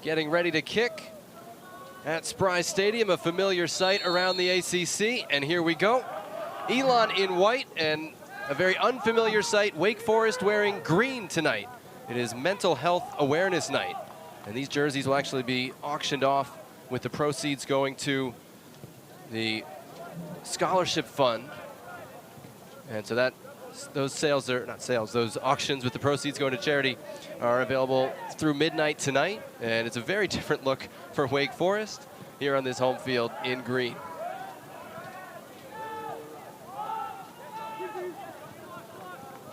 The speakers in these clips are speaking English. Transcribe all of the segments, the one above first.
getting ready to kick at Spry Stadium, a familiar sight around the ACC. And here we go. Elon in white, and a very unfamiliar sight, Wake Forest wearing green tonight. It is Mental Health Awareness Night. And these jerseys will actually be auctioned off with the proceeds going to the scholarship fund. And so those those auctions with the proceeds going to charity are available through midnight tonight. And it's a very different look for Wake Forest here on this home field in green.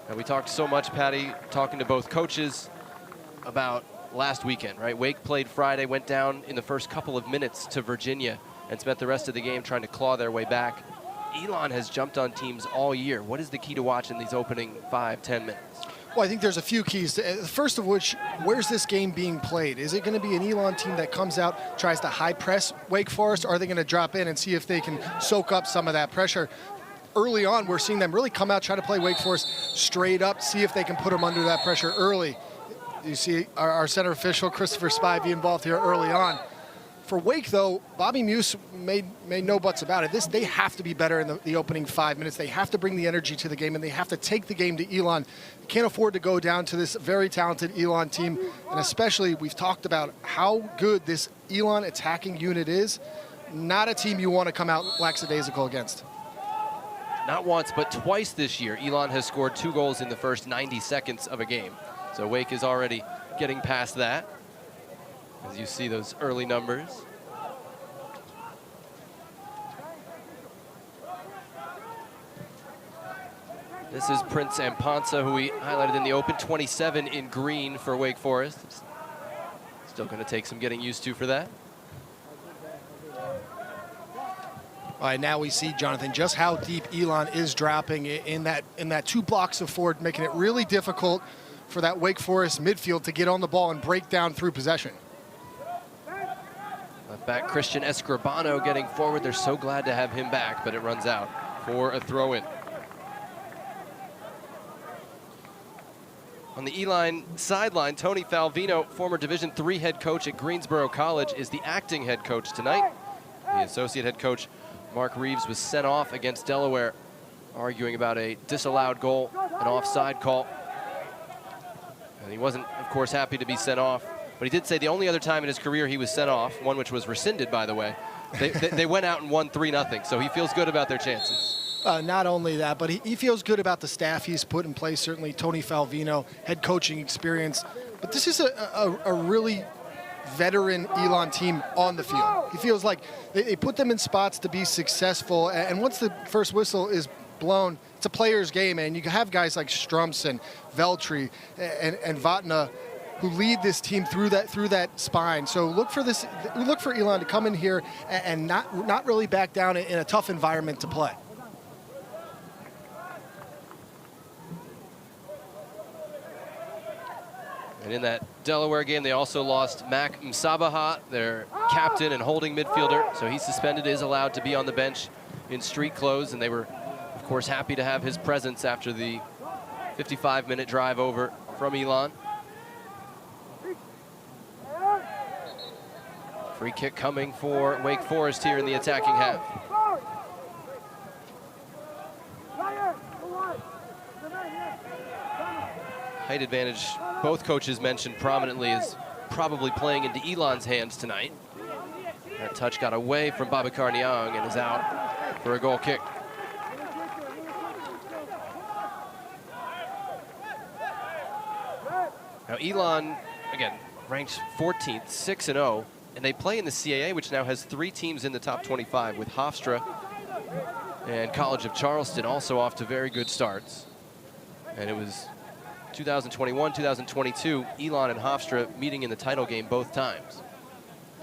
And we talked so much, Patty, talking to both coaches about last weekend, right? Wake played Friday, went down in the first couple of minutes to Virginia and spent the rest of the game trying to claw their way back. Elon has jumped on teams all year. What is the key to watch in these opening 5-10 minutes? Well, I think there's a few keys. The first of which, where's this game being played? Is it going to be an Elon team that comes out, tries to high press Wake Forest, or are they going to drop in and see if they can soak up some of that pressure? Early on, we're seeing them really come out, try to play Wake Forest straight up, see if they can put them under that pressure early. You see our center official, Christopher Spivey, involved here early on. For Wake, though, Bobby Muse made no buts about it. They have to be better in the opening 5 minutes. They have to bring the energy to the game, and they have to take the game to Elon. You can't afford to go down to this very talented Elon team, and especially we've talked about how good this Elon attacking unit is. Not a team you want to come out lackadaisical against. Not once, but twice this year, Elon has scored 2 goals in the first 90 seconds of a game. So Wake is already getting past that, as you see those early numbers. This is Prince Amponsa, who we highlighted in the open, 27 in green for Wake Forest. Still going to take some getting used to for that. All right, now we see, Jonathan, just how deep Elon is dropping in that 2 blocks of forward, making it really difficult for that Wake Forest midfield to get on the ball and break down through possession. Left back Christian Escribano getting forward. They're so glad to have him back, but it runs out for a throw-in. On the Elon sideline, Tony Falvino, former Division III head coach at Greensboro College, is the acting head coach tonight. The associate head coach, Mark Reeves, was sent off against Delaware, arguing about a disallowed goal, an offside call. And he wasn't, of course, happy to be sent off, but he did say the only other time in his career he was sent off, one which was rescinded, by the way, they went out and won 3-0, so he feels good about their chances. Not only that, but he feels good about the staff he's put in place, certainly Tony Falvino, head coaching experience. But this is a really veteran Elon team on the field. He feels like they put them in spots to be successful, and once the first whistle is blown, it's a player's game, and you have guys like Strumps and Veltri and Vatna who lead this team through that spine. So look for Elon to come in here and not really back down in a tough environment to play. And in that Delaware game, they also lost Mac Msabaha, their captain and holding midfielder. So he's suspended, is allowed to be on the bench in street clothes. And they were, of course, happy to have his presence after the 55-minute drive over from Elon. Free kick coming for Wake Forest here in the attacking half. Height advantage, both coaches mentioned prominently, is probably playing into Elon's hands tonight. That touch got away from Babacar Niang and is out for a goal kick. Now Elon, again, ranked 14th, 6-0, and they play in the CAA, which now has 3 teams in the top 25, with Hofstra and College of Charleston also off to very good starts. And it was 2021, 2022, Elon and Hofstra meeting in the title game both times.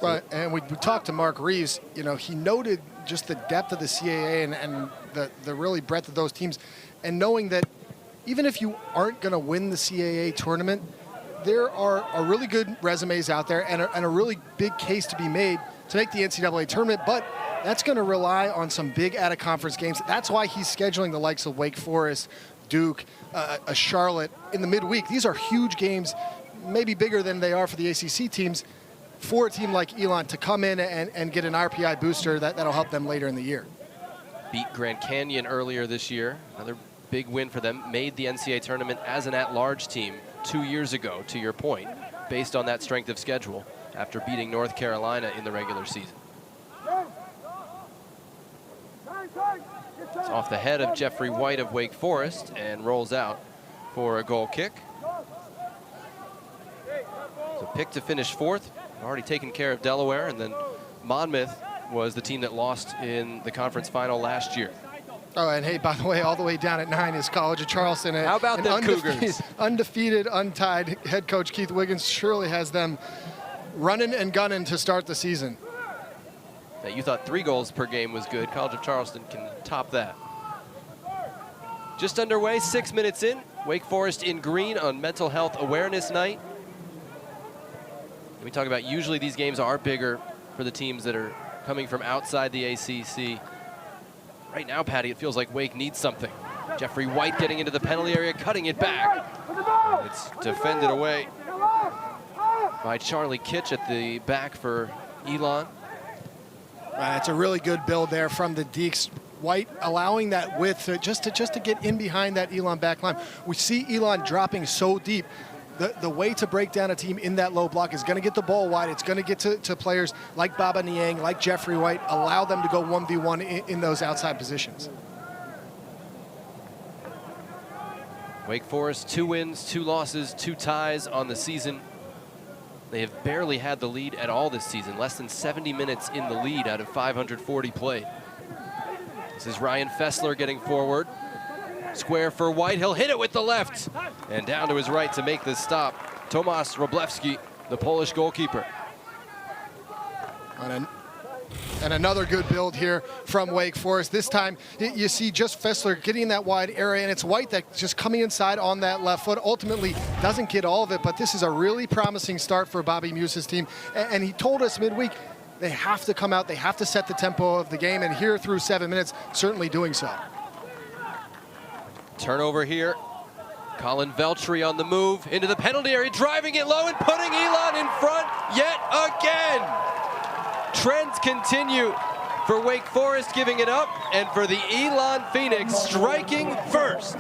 Right, and we talked to Mark Reeves. You know, he noted just the depth of the CAA and the really breadth of those teams, and knowing that even if you aren't going to win the CAA tournament, there are really good resumes out there and a really big case to be made to make the NCAA tournament, but that's going to rely on some big out-of-conference games. That's why he's scheduling the likes of Wake Forest, Duke, a Charlotte in the midweek. These are huge games, maybe bigger than they are for the ACC teams. for a team like Elon to come in and get an RPI booster that'll help them later in the year. Beat Grand Canyon earlier this year. Another big win for them. Made the NCAA tournament as an at-large team 2 years ago, to your point, based on that strength of schedule after beating North Carolina in the regular season. It's off the head of Jeffrey White of Wake Forest and rolls out for a goal kick. So pick to finish fourth. Already taken care of Delaware, and then Monmouth was the team that lost in the conference final last year. Oh, and hey, by the way, all the way down at 9 is College of Charleston. How about them Cougars? Undefeated, untied head coach Keith Wiggins surely has them running and gunning to start the season. Now, you thought 3 goals per game was good. College of Charleston can top that. Just underway, 6 minutes in. Wake Forest in green on Mental Health Awareness Night. We talk about usually these games are bigger for the teams that are coming from outside the ACC. Right now, Patty, it feels like Wake needs something. Jeffrey White getting into the penalty area, cutting it back. It's defended away by Charlie Kitch at the back for Elon. It's a really good build there from the Deeks. White allowing that width just to get in behind that Elon back line. We see Elon dropping so deep. The way to break down a team in that low block is going to get the ball wide. It's going to get to players like Baba Niang, like Jeffrey White, allow them to go 1v1 in those outside positions. Wake Forest, 2 wins, 2 losses, 2 ties on the season. They have barely had the lead at all this season, less than 70 minutes in the lead out of 540 played. This is Ryan Fessler getting forward. Square for White, he'll hit it with the left. And down to his right to make this stop, Tomasz Wroblewski, the Polish goalkeeper. And another good build here from Wake Forest. This time, you see just Fessler getting in that wide area, and it's White that's just coming inside on that left foot. Ultimately, doesn't get all of it, but this is a really promising start for Bobby Muse's team. And he told us midweek, they have to come out, they have to set the tempo of the game, and here through 7 minutes, certainly doing so. Turnover here. Colin Veltri on the move into the penalty area, driving it low and putting Elon in front yet again. Trends continue for Wake Forest giving it up, and for the Elon Phoenix striking first.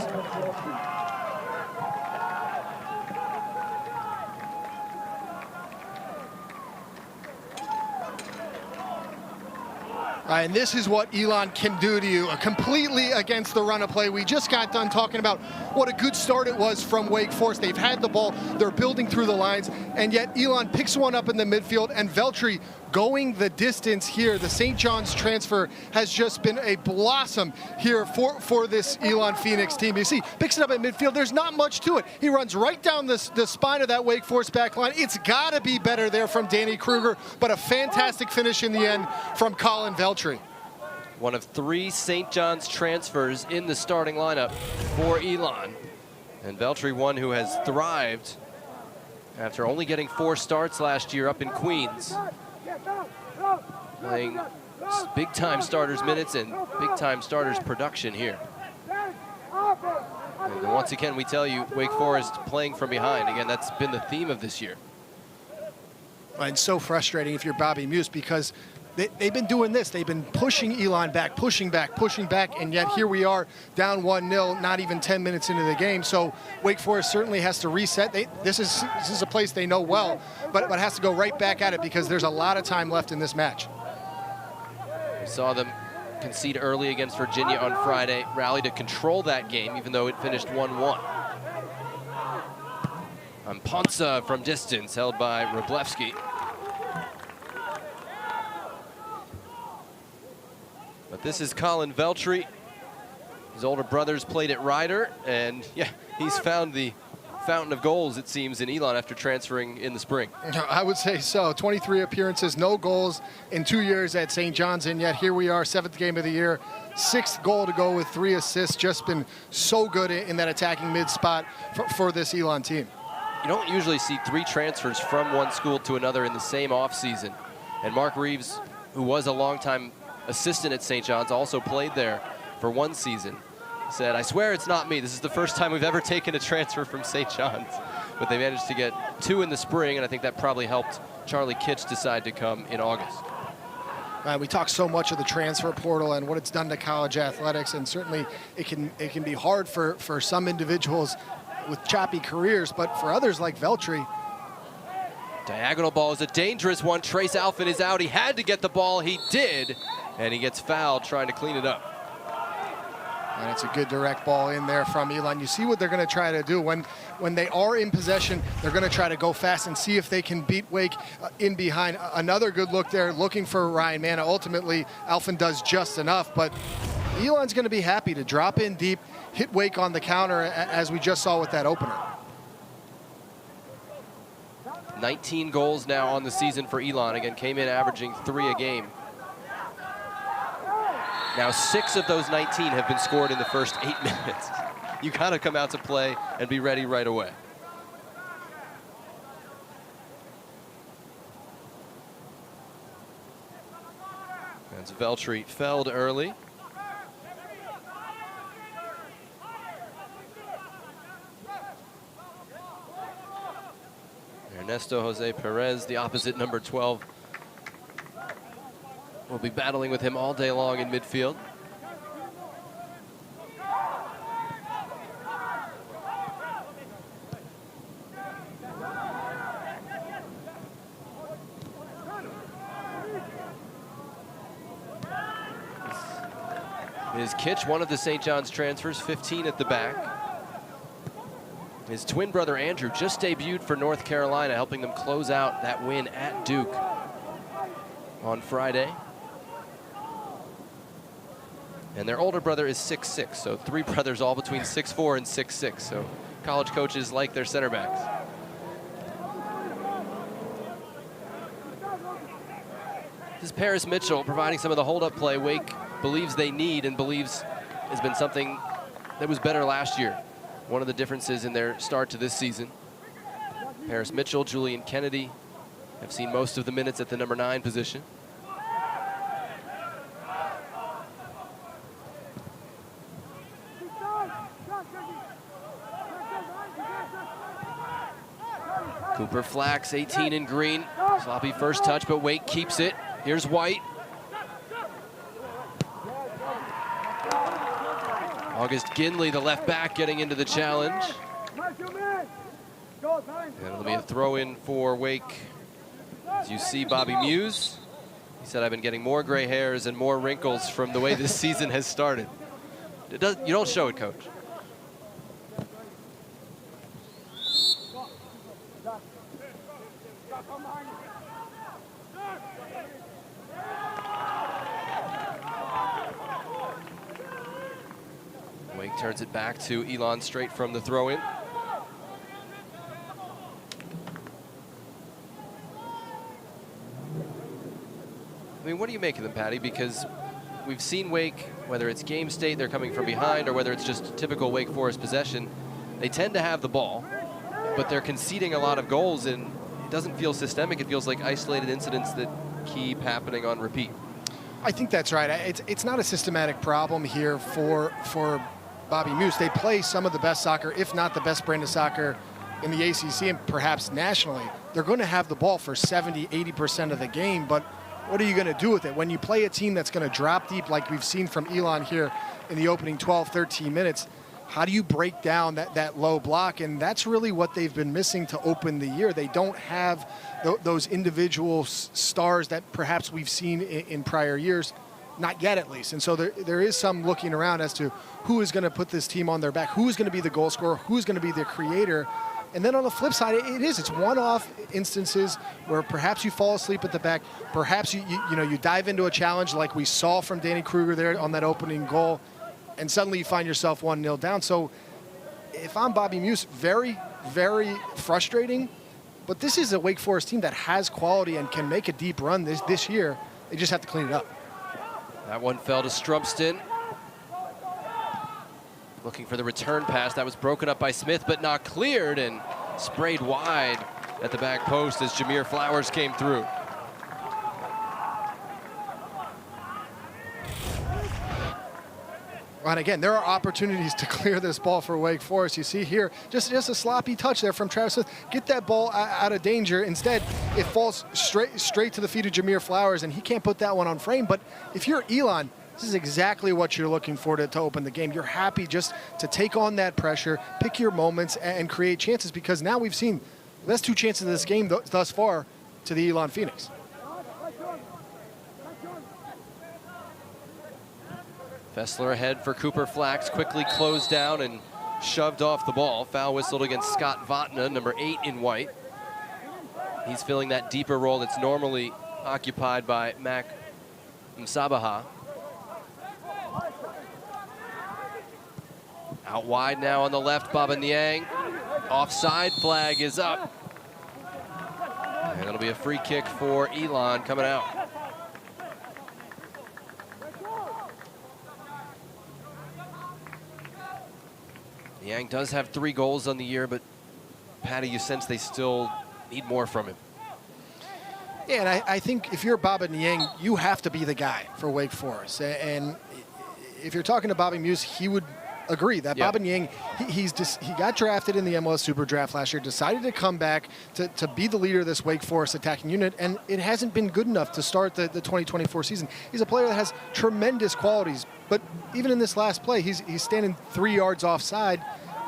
And this is what Elon can do to you, completely against the run of play. We just got done talking about what a good start it was from Wake Forest. They've had the ball, they're building through the lines, and yet Elon picks one up in the midfield, and Veltri going the distance here. The St. John's transfer has just been a blossom here for this Elon Phoenix team. You see, picks it up at midfield. There's not much to it. He runs right down the spine of that Wake Forest back line. It's got to be better there from Danny Kruger, but a fantastic finish in the end from Colin Veltri. One of 3 St. John's transfers in the starting lineup for Elon. And Veltri, one who has thrived after only getting 4 starts last year up in Queens. Playing big-time starters minutes and big-time starters production here. And once again, we tell you, Wake Forest playing from behind. Again, that's been the theme of this year. And so frustrating if you're Bobby Muse, because they've been doing this. They've been pushing Elon back, pushing back, and yet here we are down 1-0, not even 10 minutes into the game. So Wake Forest certainly has to reset. This is a place they know well, but has to go right back at it because there's a lot of time left in this match. We saw them concede early against Virginia on Friday, rally to control that game, even though it finished 1-1. Ponsa from distance, held by Wroblewski. But this is Colin Veltri. His older brothers played at Rider, and yeah, he's found the fountain of goals, it seems, in Elon after transferring in the spring. I would say so. 23 appearances, no goals in 2 years at St. John's, and yet here we are, 7th game of the year, 6th goal to go with 3 assists. Just been so good in that attacking mid spot for this Elon team. You don't usually see 3 transfers from one school to another in the same offseason. And Mark Reeves, who was a longtime assistant at St. John's, also played there for 1 season. He said, "I swear it's not me. This is the first time we've ever taken a transfer from St. John's." but they managed to get 2 in the spring, and I think that probably helped Charlie Kitch decide to come in August. We talk so much of the transfer portal and what it's done to college athletics, and certainly it can be hard for some individuals with choppy careers, but for others like Veltri. Diagonal ball is a dangerous one. Trace Alfin is out. He had to get the ball. He did, and he gets fouled trying to clean it up. And it's a good direct ball in there from Elon. You see what they're going to try to do. When they are in possession, they're going to try to go fast and see if they can beat Wake in behind. Another good look there, looking for Ryan Manna. Ultimately, Alfin does just enough, but Elon's going to be happy to drop in deep, hit Wake on the counter, as we just saw with that opener. 19 goals now on the season for Elon. Again, came in averaging 3 a game. Now 6 of those 19 have been scored in the first 8 minutes. You gotta come out to play and be ready right away. As Veltri felled early. Ernesto Jose Perez, the opposite number 12, will be battling with him all day long in midfield. Is Kitch, one of the St. John's transfers, 15 at the back. His twin brother Andrew just debuted for North Carolina, helping them close out that win at Duke on Friday. And their older brother is 6'6", so 3 brothers all between 6'4" and 6'6". So college coaches like their center backs. This is Paris Mitchell providing some of the hold-up play Wake believes they need and believes has been something that was better last year. One of the differences in their start to this season. Paris Mitchell, Julian Kennedy have seen most of the minutes at the number 9 position. Cooper Flax, 18 in green. Sloppy first touch, but Wake keeps it. Here's White. August Ginley, the left back, getting into the challenge. And it'll be a throw-in for Wake. As you see Bobby Muse, he said, I've been getting more gray hairs and more wrinkles from the way this season has started. You don't show it, Coach. Wake turns it back to Elon straight from the throw-in. I mean, what do you make of them, Patty? Because we've seen Wake, whether it's game state, they're coming from behind, or whether it's just typical Wake Forest possession, they tend to have the ball, but they're conceding a lot of goals, and it doesn't feel systemic. It feels like isolated incidents that keep happening on repeat. I think that's right. It's not a systematic problem here for Bobby Muse. They play some of the best soccer, if not the best brand of soccer in the ACC and perhaps nationally. They're going to have the ball for 70, 80% of the game, but what are you going to do with it? When you play a team that's going to drop deep like we've seen from Elon here in the opening 12, 13 minutes, how do you break down that low block? And that's really what they've been missing to open the year. They don't have those individual stars that perhaps we've seen in prior years. Not yet, at least. And so there is some looking around as to who is going to put this team on their back, who's going to be the goal scorer, who's going to be the creator. And then on the flip side, it's one-off instances where perhaps you fall asleep at the back, perhaps you dive into a challenge like we saw from Danny Kruger there on that opening goal, and suddenly you find yourself 1-0 down. So if I'm Bobby Muse, very, very frustrating. But this is a Wake Forest team that has quality and can make a deep run this year. They just have to clean it up. That one fell to Strumpston. Looking for the return pass. That was broken up by Smith, but not cleared, and sprayed wide at the back post as Jameer Flowers came through. And again, there are opportunities to clear this ball for Wake Forest. You see here, just a sloppy touch there from Travis Smith. Get that ball out of danger. Instead, it falls straight to the feet of Jameer Flowers, and he can't put that one on frame. But if you're Elon, this is exactly what you're looking for to open the game. You're happy just to take on that pressure, pick your moments, and create chances, because now we've seen the best 2 chances of this game thus far to the Elon Phoenix. Fessler ahead for Cooper Flax, quickly closed down and shoved off the ball. Foul whistled against Scott Vatna, number 8 in white. He's filling that deeper role that's normally occupied by Mac Msabaha. Out wide now on the left, Baba Niang. Offside flag is up. And it'll be a free kick for Elon coming out. Niang does have 3 goals on the year, but Patty, you sense they still need more from him. Yeah, and I think if you're Baba Niang, you have to be the guy for Wake Forest. And if you're talking to Bobby Muse, he would agree that Baba Niang, he got drafted in the MLS Super Draft last year, decided to come back to be the leader of this Wake Forest attacking unit, and it hasn't been good enough to start the 2024 season. He's a player that has tremendous qualities, but even in this last play, he's standing 3 yards offside.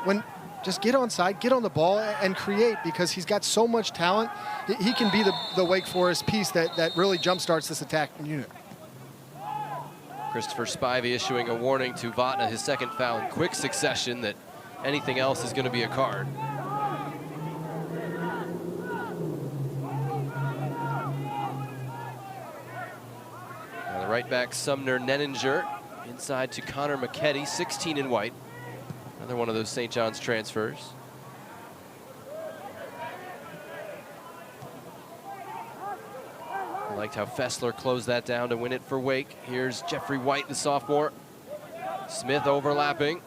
When just get onside, get on the ball, and create, because he's got so much talent. He can be the Wake Forest piece that really jumpstarts this attacking unit. Christopher Spivey issuing a warning to Vatna, his 2nd foul in quick succession, that anything else is going to be a card. Now the right back, Sumner Nenninger, inside to Connor McKetty, 16 in white. Another one of those St. John's transfers. I liked how Fessler closed that down to win it for Wake. Here's Jeffrey White, the sophomore. Smith overlapping.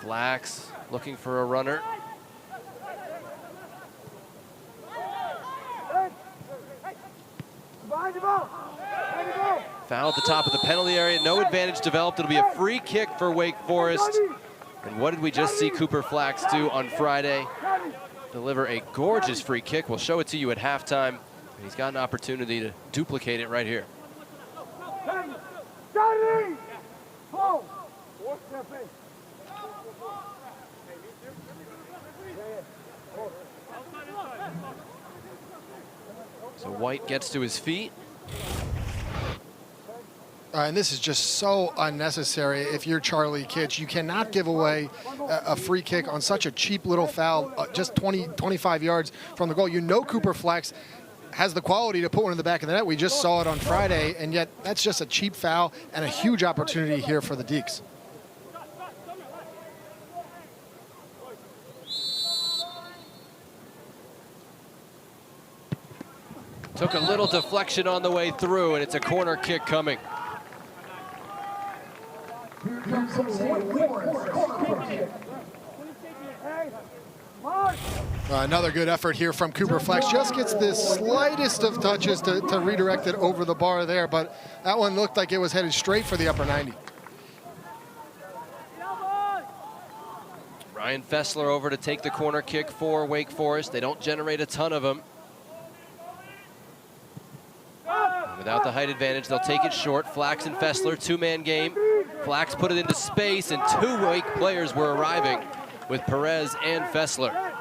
Flax looking for a runner. Foul at the top of the penalty area. No advantage developed. It'll be a free kick for Wake Forest. And what did we just see Cooper Flax do on Friday? Deliver a gorgeous free kick. We'll show it to you at halftime. And he's got an opportunity to duplicate it right here. So White gets to his feet. And this is just so unnecessary. If you're Charlie Kitch, you cannot give away a free kick on such a cheap little foul, just 25 yards from the goal. You know Cooper Flax has the quality to put one in the back of the net. We just saw it on Friday, and yet that's just a cheap foul and a huge opportunity here for the Deeks. Took a little deflection on the way through, and it's a corner kick coming. Another good effort here from Cooper Flax. Just gets the slightest of touches to redirect it over the bar there, but that one looked like it was headed straight for the upper 90. Ryan Fessler over to take the corner kick for Wake Forest. They don't generate a ton of them. Without the height advantage, they'll take it short. Flax and Fessler, 2-man game. Flax put it into space, and 2 Wake players were arriving with Perez and Fessler.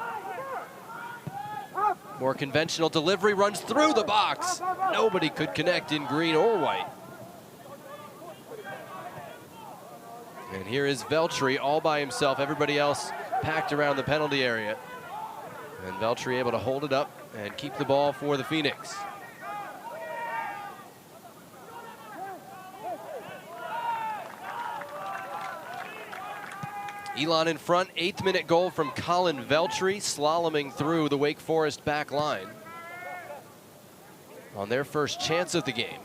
More conventional delivery, runs through the box. Nobody could connect in green or white. And here is Veltri all by himself. Everybody else packed around the penalty area. And Veltri able to hold it up and keep the ball for the Phoenix. Elon in front, 8th minute goal from Colin Veltri, slaloming through the Wake Forest back line on their first chance of the game.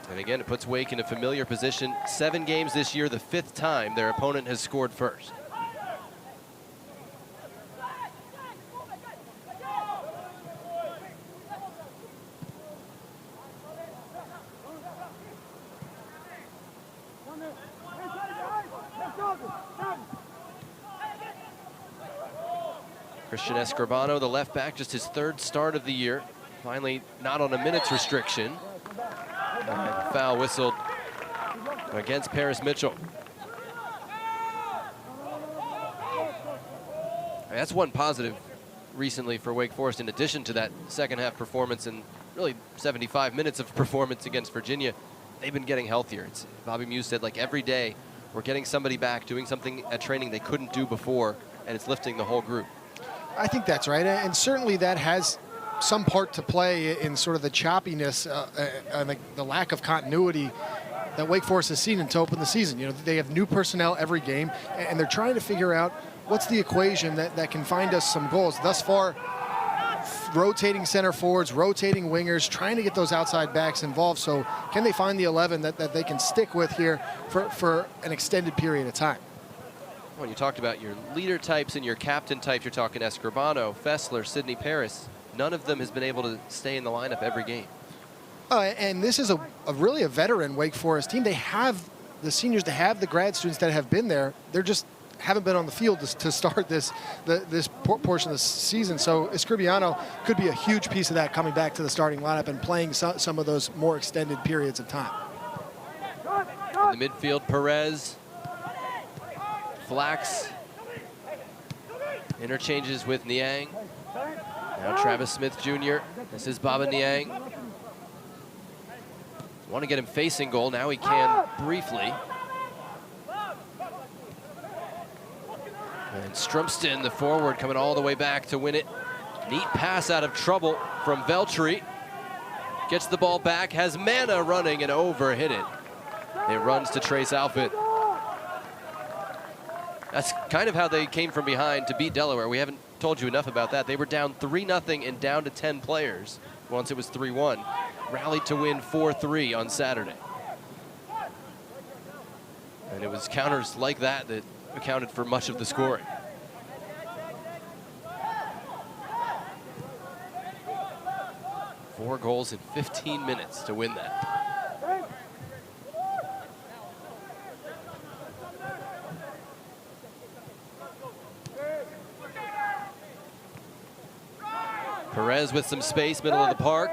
And again, it puts Wake in a familiar position. 7 games this year, the 5th time their opponent has scored first. Christian Escribano, the left back, just his 3rd start of the year. Finally not on a minutes restriction. And foul whistled against Paris Mitchell. That's one positive recently for Wake Forest, in addition to that second half performance and really 75 minutes of performance against Virginia. They've been getting healthier. Bobby Muse said, like, every day we're getting somebody back doing something at training they couldn't do before, and it's lifting the whole group. I think that's right, and certainly that has some part to play in sort of the choppiness and the lack of continuity that Wake Forest has seen to open the season. You know, they have new personnel every game, and they're trying to figure out what's the equation that can find us some goals. Thus far, rotating center forwards, rotating wingers, trying to get those outside backs involved. So can they find the 11 that they can stick with here for an extended period of time? When you talked about your leader types and your captain types, you're talking Escribano, Fessler, Sidney Paris. None of them has been able to stay in the lineup every game. And this is a really a veteran Wake Forest team. They have the seniors, they have the grad students that have been there. They're just haven't been on the field to start this portion of the season. So Escribano could be a huge piece of that, coming back to the starting lineup and playing some of those more extended periods of time. In the midfield, Perez, Flax, interchanges with Niang. Now Travis Smith Jr. This is Baba Niang. Want to get him facing goal. Now he can briefly. And Strumston, the forward, coming all the way back to win it. Neat pass out of trouble from Veltri. Gets the ball back, has Mana running and overhit it. It runs to Trace Alford. That's kind of how they came from behind to beat Delaware. We haven't told you enough about that. They were down 3-0 and down to 10 players once it was 3-1. Rallied to win 4-3 on Saturday. And it was counters like that that accounted for much of the scoring. Four goals in 15 minutes to win that. Perez with some space, middle of the park.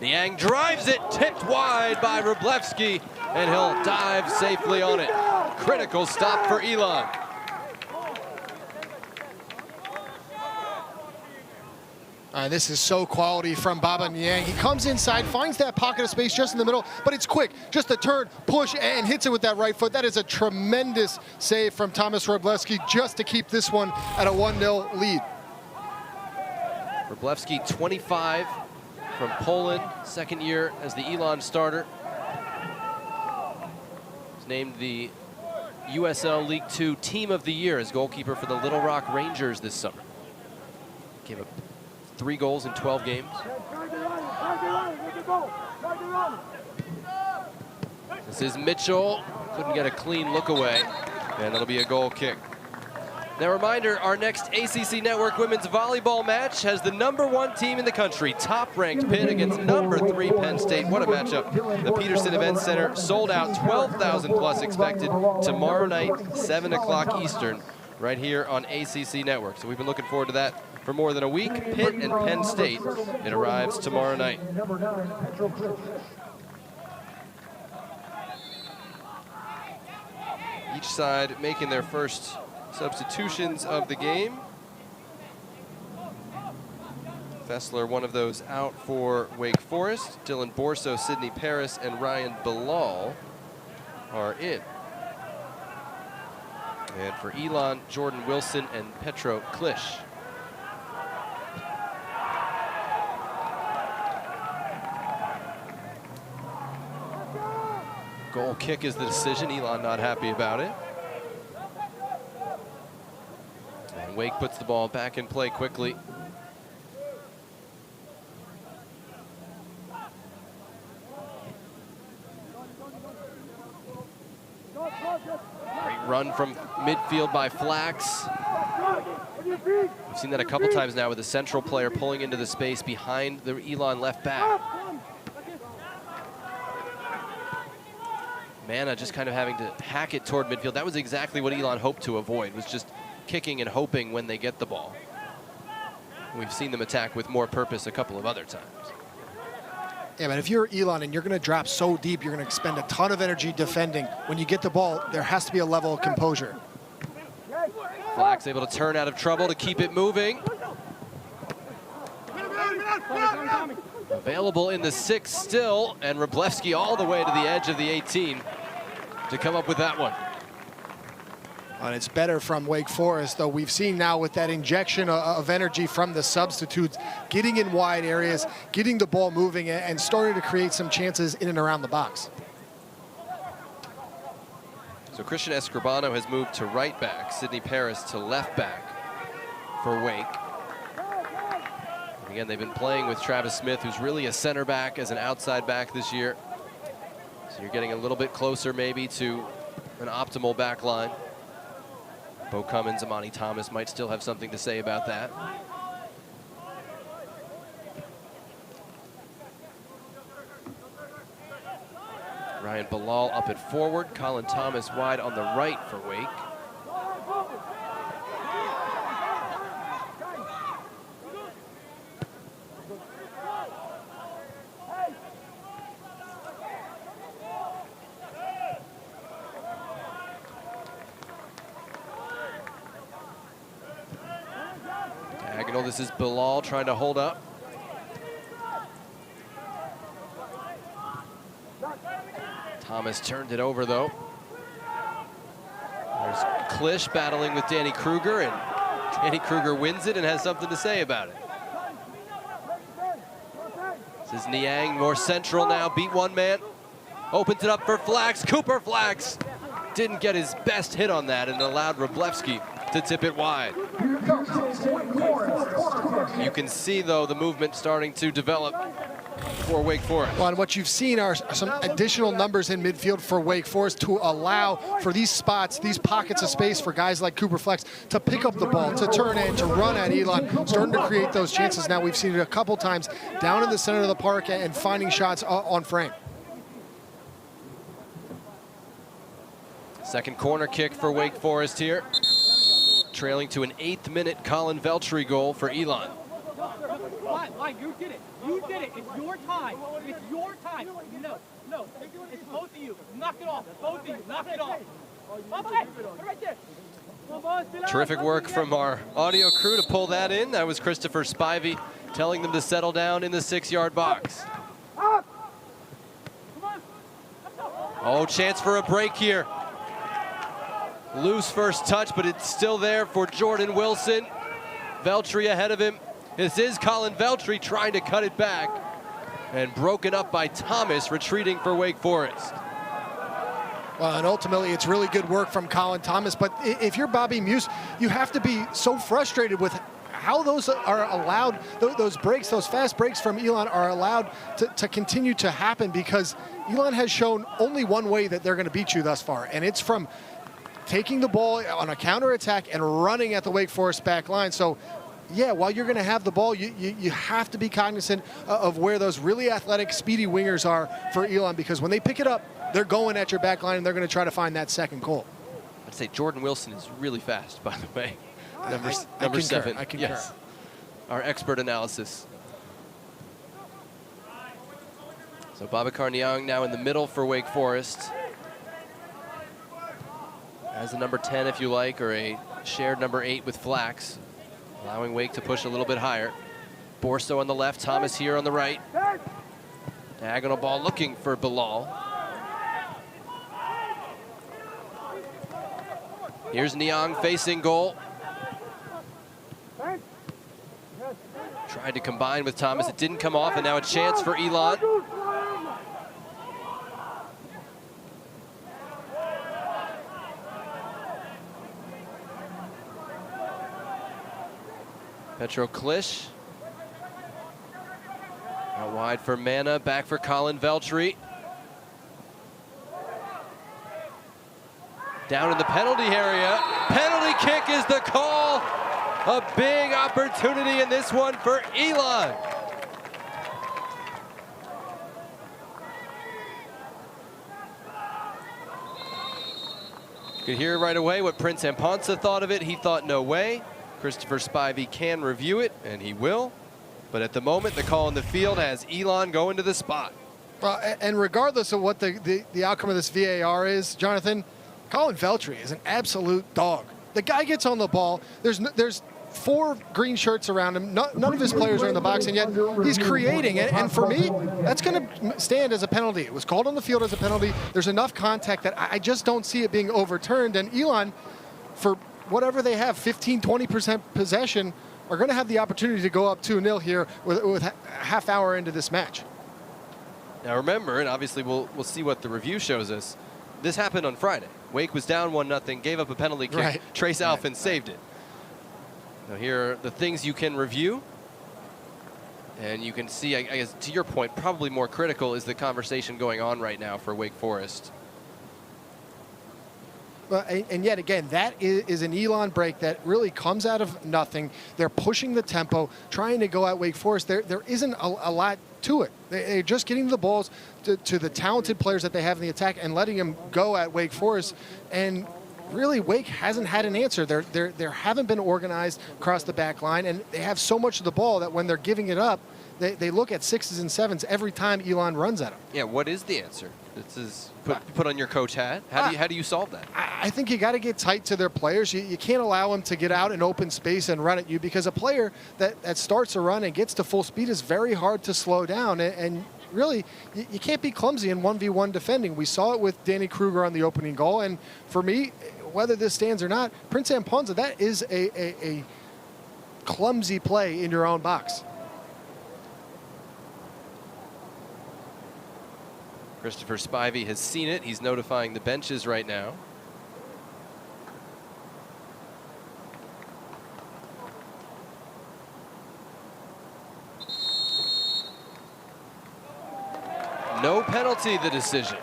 Niang drives it, tipped wide by Wroblewski, and he'll dive safely on it. Critical stop for Elon. This is so quality from Baba Niang. He comes inside, finds that pocket of space just in the middle, but it's quick. Just a turn, push, and hits it with that right foot. That is a tremendous save from Thomas Wroblewski just to keep this one at a 1-0 lead. Wroblewski, 25, from Poland, second year as the Elon starter. He's named the USL League Two Team of the Year as goalkeeper for the Little Rock Rangers this summer. Gave up 3 goals in 12 games. This is Mitchell. Couldn't get a clean look away, and that'll be a goal kick. Now, reminder, our next ACC Network women's volleyball match has the #1 team in the country, top-ranked Pitt against #3 Penn State. What a matchup. The Peterson Event Center sold out, 12,000 plus expected tomorrow night, 7 o'clock Eastern, right here on ACC Network. So we've been looking forward to that for more than a week. Pitt and Penn State, it arrives tomorrow night. Each side making their first substitutions of the game. Fessler, one of those out for Wake Forest. Dylan Borso, Sidney Paris, and Ryan Bilal are in. And for Elon, Jordan Wilson and Petro Klish. Goal kick is the decision. Elon not happy about it. And Wake puts the ball back in play quickly. Great run from midfield by Flax. We've seen that a couple times now with the central player pulling into the space behind the Elon left back. Mana just kind of having to hack it toward midfield. That was exactly what Elon hoped to avoid, was just kicking and hoping when they get the ball. We've seen them attack with more purpose a couple of other times. Yeah, but if you're Elon and you're going to drop so deep, you're going to expend a ton of energy defending. When you get the ball, there has to be a level of composure. Flax able to turn out of trouble to keep it moving. Available in the 6 still, and Wroblewski all the way to the edge of the 18 to come up with that one. And it's better from Wake Forest, though we've seen now with that injection of energy from the substitutes, getting in wide areas, getting the ball moving, and starting to create some chances in and around the box. So Christian Escribano has moved to right back, Sidney Paris to left back for Wake. And again, they've been playing with Travis Smith, who's really a center back as an outside back this year. So you're getting a little bit closer maybe to an optimal back line. Bo Cummins, Amani Thomas might still have something to say about that. Ryan Bilal up at forward, Colin Thomas wide on the right for Wake. Diagonal, this is Bilal trying to hold up. Thomas turned it over, though. There's Klisch battling with Danny Kruger, and Danny Kruger wins it and has something to say about it. This is Niang, more central now, beat one man. Opens it up for Flax, Cooper Flax. Didn't get his best hit on that and allowed Wroblewski to tip it wide. You can see, though, the movement starting to develop for Wake Forest. Well, and what you've seen are some additional numbers in midfield for Wake Forest to allow for these spots, these pockets of space for guys like Cooper Flex to pick up the ball, to turn in, to run at Elon, starting to create those chances. Now we've seen it a couple times down in the center of the park and finding shots on frame. Second corner kick for Wake Forest here. Trailing to an 8th minute Colin Veltri goal for Elon. Why? You did it. You did it. It's your time. It's your time. No. It's both of you. Knock it off. Both of you. Knock it off. Okay. Right there. Terrific work from our audio crew to pull that in. That was Christopher Spivey telling them to settle down in the 6-yard box. Oh, chance for a break here. Loose first touch, but it's still there for Jordan Wilson. Veltri ahead of him. This is Colin Veltri trying to cut it back. And broken up by Thomas, retreating for Wake Forest. Well, and ultimately, it's really good work from Colin Thomas. But if you're Bobby Muse, you have to be so frustrated with how those are allowed, those breaks, those fast breaks from Elon are allowed to continue to happen, because Elon has shown only one way that they're going to beat you thus far, and it's from taking the ball on a counterattack and running at the Wake Forest back line. So, yeah, while you're going to have the ball, you have to be cognizant of where those really athletic, speedy wingers are for Elon, because when they pick it up, they're going at your back line and they're going to try to find that second goal. I'd say Jordan Wilson is really fast, by the way. Number concur. 7. I concur. Yes. Our expert analysis. So Babacar Niang now in the middle for Wake Forest. As a number 10, if you like, or a shared number 8 with Flax, allowing Wake to push a little bit higher. Borso on the left, Thomas here on the right. Diagonal ball looking for Bilal. Here's Niang facing goal. Tried to combine with Thomas, it didn't come off, and now a chance for Elon. Petro Klisch. Out wide for Mana, back for Colin Veltri. Down in the penalty area. Penalty kick is the call. A big opportunity in this one for Elon. You can hear right away what Prince Amponsa thought of it. He thought no way. Christopher Spivey can review it, and he will. But at the moment, the call in the field has Elon going to the spot. Well, and regardless of what the outcome of this VAR is, Jonathan, Colin Veltri is an absolute dog. The guy gets on the ball. There's 4 green shirts around him. None of his players are in the box, and yet he's creating. And for me, that's going to stand as a penalty. It was called on the field as a penalty. There's enough contact that I just don't see it being overturned. And Elon, for whatever they have, 15, 20% possession, are going to have the opportunity to go up 2-0 here with a half hour into this match. Now remember, and obviously we'll see what the review shows us, this happened on Friday. Wake was down 1-0, gave up a penalty kick. Right. Trace Alfin saved it. Now here are the things you can review. And you can see, I guess, to your point, probably more critical is the conversation going on right now for Wake Forest. And yet again, that is an Elon break that really comes out of nothing. They're pushing the tempo, trying to go at Wake Forest. There isn't a lot to it. They're just getting the balls to the talented players that they have in the attack and letting them go at Wake Forest. And really, Wake hasn't had an answer. They haven't been organized across the back line, and they have so much of the ball that when they're giving it up, they look at 6s and 7s every time Elon runs at them. Yeah, what is the answer? This is put on your coach hat. How do you solve that? I think you got to get tight to their players. You can't allow them to get out in open space and run at you, because a player that starts a run and gets to full speed is very hard to slow down. And really, you can't be clumsy in 1v1 defending. We saw it with Danny Kruger on the opening goal. And for me, whether this stands or not, Prince Amponsa, that is a clumsy play in your own box. Christopher Spivey has seen it. He's notifying the benches right now. No penalty, the decision.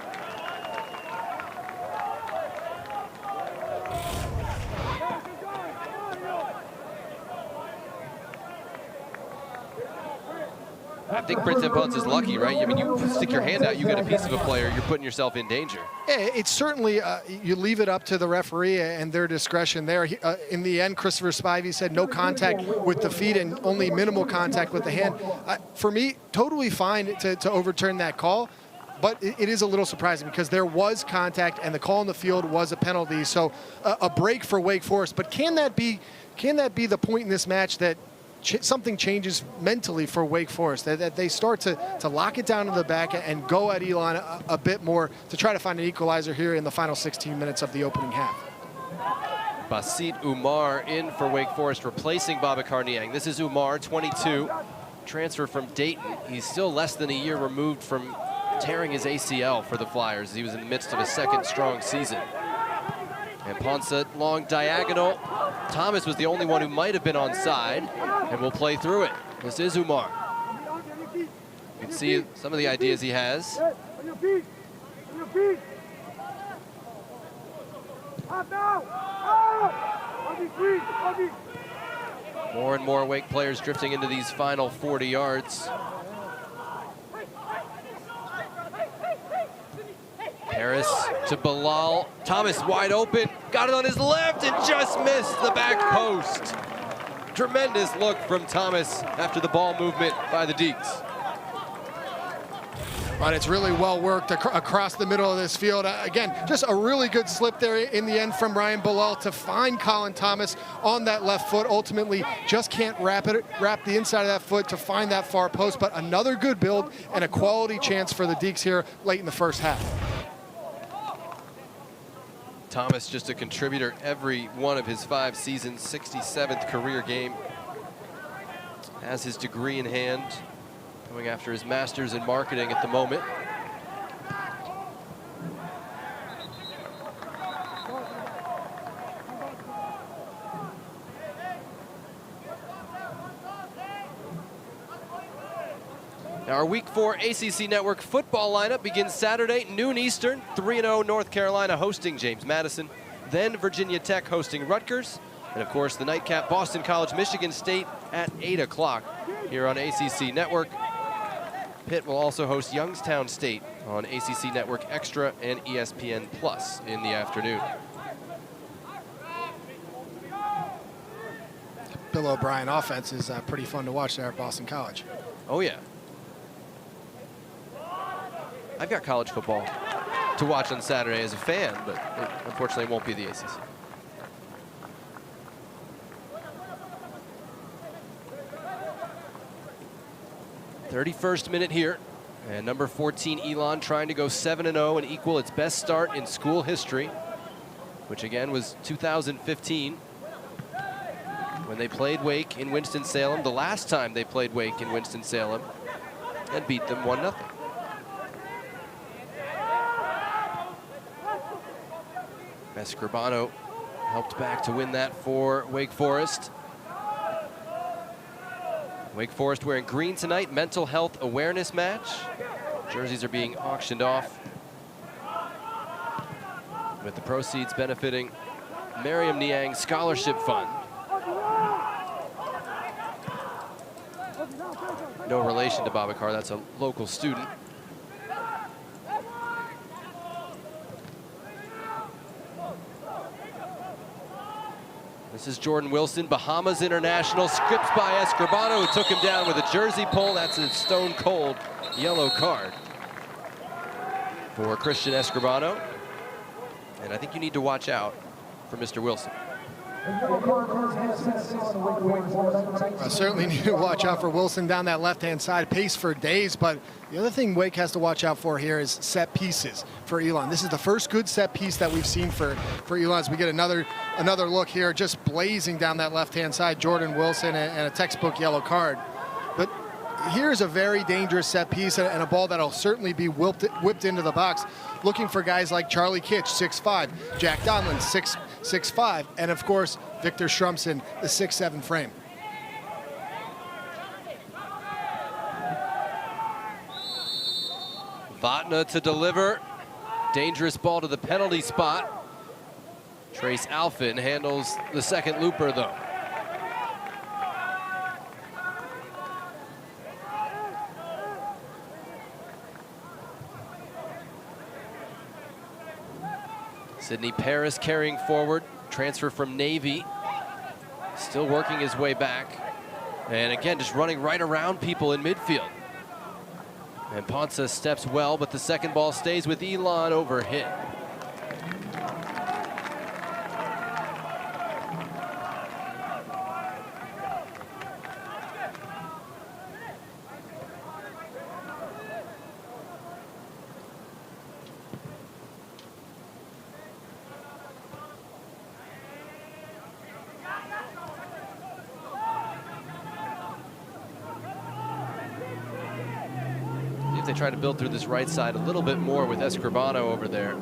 I think Prince Amponsa is lucky, right? I mean, you stick your hand out, you get a piece of a player, you're putting yourself in danger. Yeah, it's certainly, you leave it up to the referee and their discretion there. In the end, Christopher Spivey said no contact with the feet and only minimal contact with the hand. For me, totally fine to overturn that call, but it is a little surprising because there was contact and the call on the field was a penalty. So a break for Wake Forest. But can that be the point in this match that something changes mentally for Wake Forest, that they start to lock it down in the back and go at Elon a bit more to try to find an equalizer here in the final 16 minutes of the opening half? Basit Umar in for Wake Forest, replacing Babacar Niang. This is Umar, 22, transfer from Dayton. He's still less than a year removed from tearing his ACL for the Flyers. He was in the midst of a second strong season. And Ponsa, long diagonal. Thomas was the only one who might have been onside, and will play through it. This is Umar. You can see some of the ideas he has. More and more Wake players drifting into these final 40 yards. Harris to Bilal. Thomas wide open. Got it on his left and just missed the back post. Tremendous look from Thomas after the ball movement by the Deeks. But it's really well worked across the middle of this field. Again, just a really good slip there in the end from Ryan Bilal to find Colin Thomas on that left foot. Ultimately, just can't wrap the inside of that foot to find that far post. But another good build and a quality chance for the Deeks here late in the first half. Thomas just a contributor every one of his 5 seasons, 67th career game. Has his degree in hand, going after his master's in marketing at the moment. Now our Week 4 ACC Network football lineup begins Saturday, noon Eastern, 3-0 North Carolina hosting James Madison, then Virginia Tech hosting Rutgers, and of course the nightcap Boston College, Michigan State at 8 o'clock here on ACC Network. Pitt will also host Youngstown State on ACC Network Extra and ESPN Plus in the afternoon. Bill O'Brien offense is pretty fun to watch there at Boston College. Oh, yeah. I've got college football to watch on Saturday as a fan, but it unfortunately won't be the ACC. "31st minute here, and number 14 Elon trying to go 7-0 and equal its best start in school history, which again was 2015 when they played Wake in Winston-Salem, the last time they played Wake in Winston-Salem, and beat them 1-0. Escribano helped back to win that for Wake Forest. Wake Forest wearing green tonight, mental health awareness match. Jerseys are being auctioned off, with the proceeds benefiting Mariam Niang Scholarship Fund. No relation to Babacar, that's a local student. This is Jordan Wilson, Bahamas international, skips by Escribano, who took him down with a jersey pull. That's a stone cold yellow card for Christian Escribano. And I think you need to watch out for Mr. Wilson. I certainly need to watch out for Wilson down that left-hand side, pace for days, but the other thing Wake has to watch out for here is set pieces for Elon. This is the first good set piece that we've seen for Elon as we get another look here, just blazing down that left-hand side, Jordan Wilson, and a textbook yellow card. But here's a very dangerous set piece and a ball that'll certainly be whipped into the box, looking for guys like Charlie Kitch, 6'5", Jack Donlin, 6'5", and of course, Victor Shrumson, the 6'7" frame. Vatna to deliver. Dangerous ball to the penalty spot. Trace Alfin handles the second looper, though. Sidney Paris carrying forward, transfer from Navy, still working his way back. And again, just running right around people in midfield. And Ponce steps well, but the second ball stays with Elon over hit. They try to build through this right side a little bit more with Escribano over there.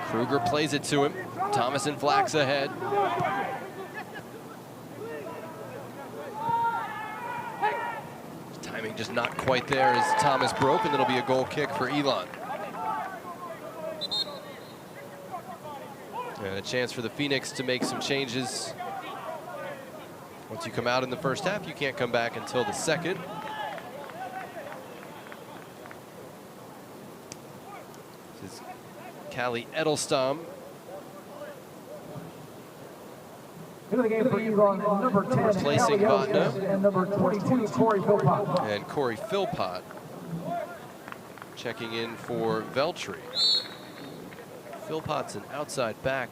Kruger plays it to him. Thomas and Flax ahead. Timing just not quite there as Thomas broke, and it'll be a goal kick for Elon. And a chance for the Phoenix to make some changes. Once you come out in the first half, you can't come back until the second. This is Callie Edelstam. Into the game for Elon, number 10, replacing Vatna. And number 22, Corey Philpott. And Corey Philpott checking in for Veltri. Philpott's an outside back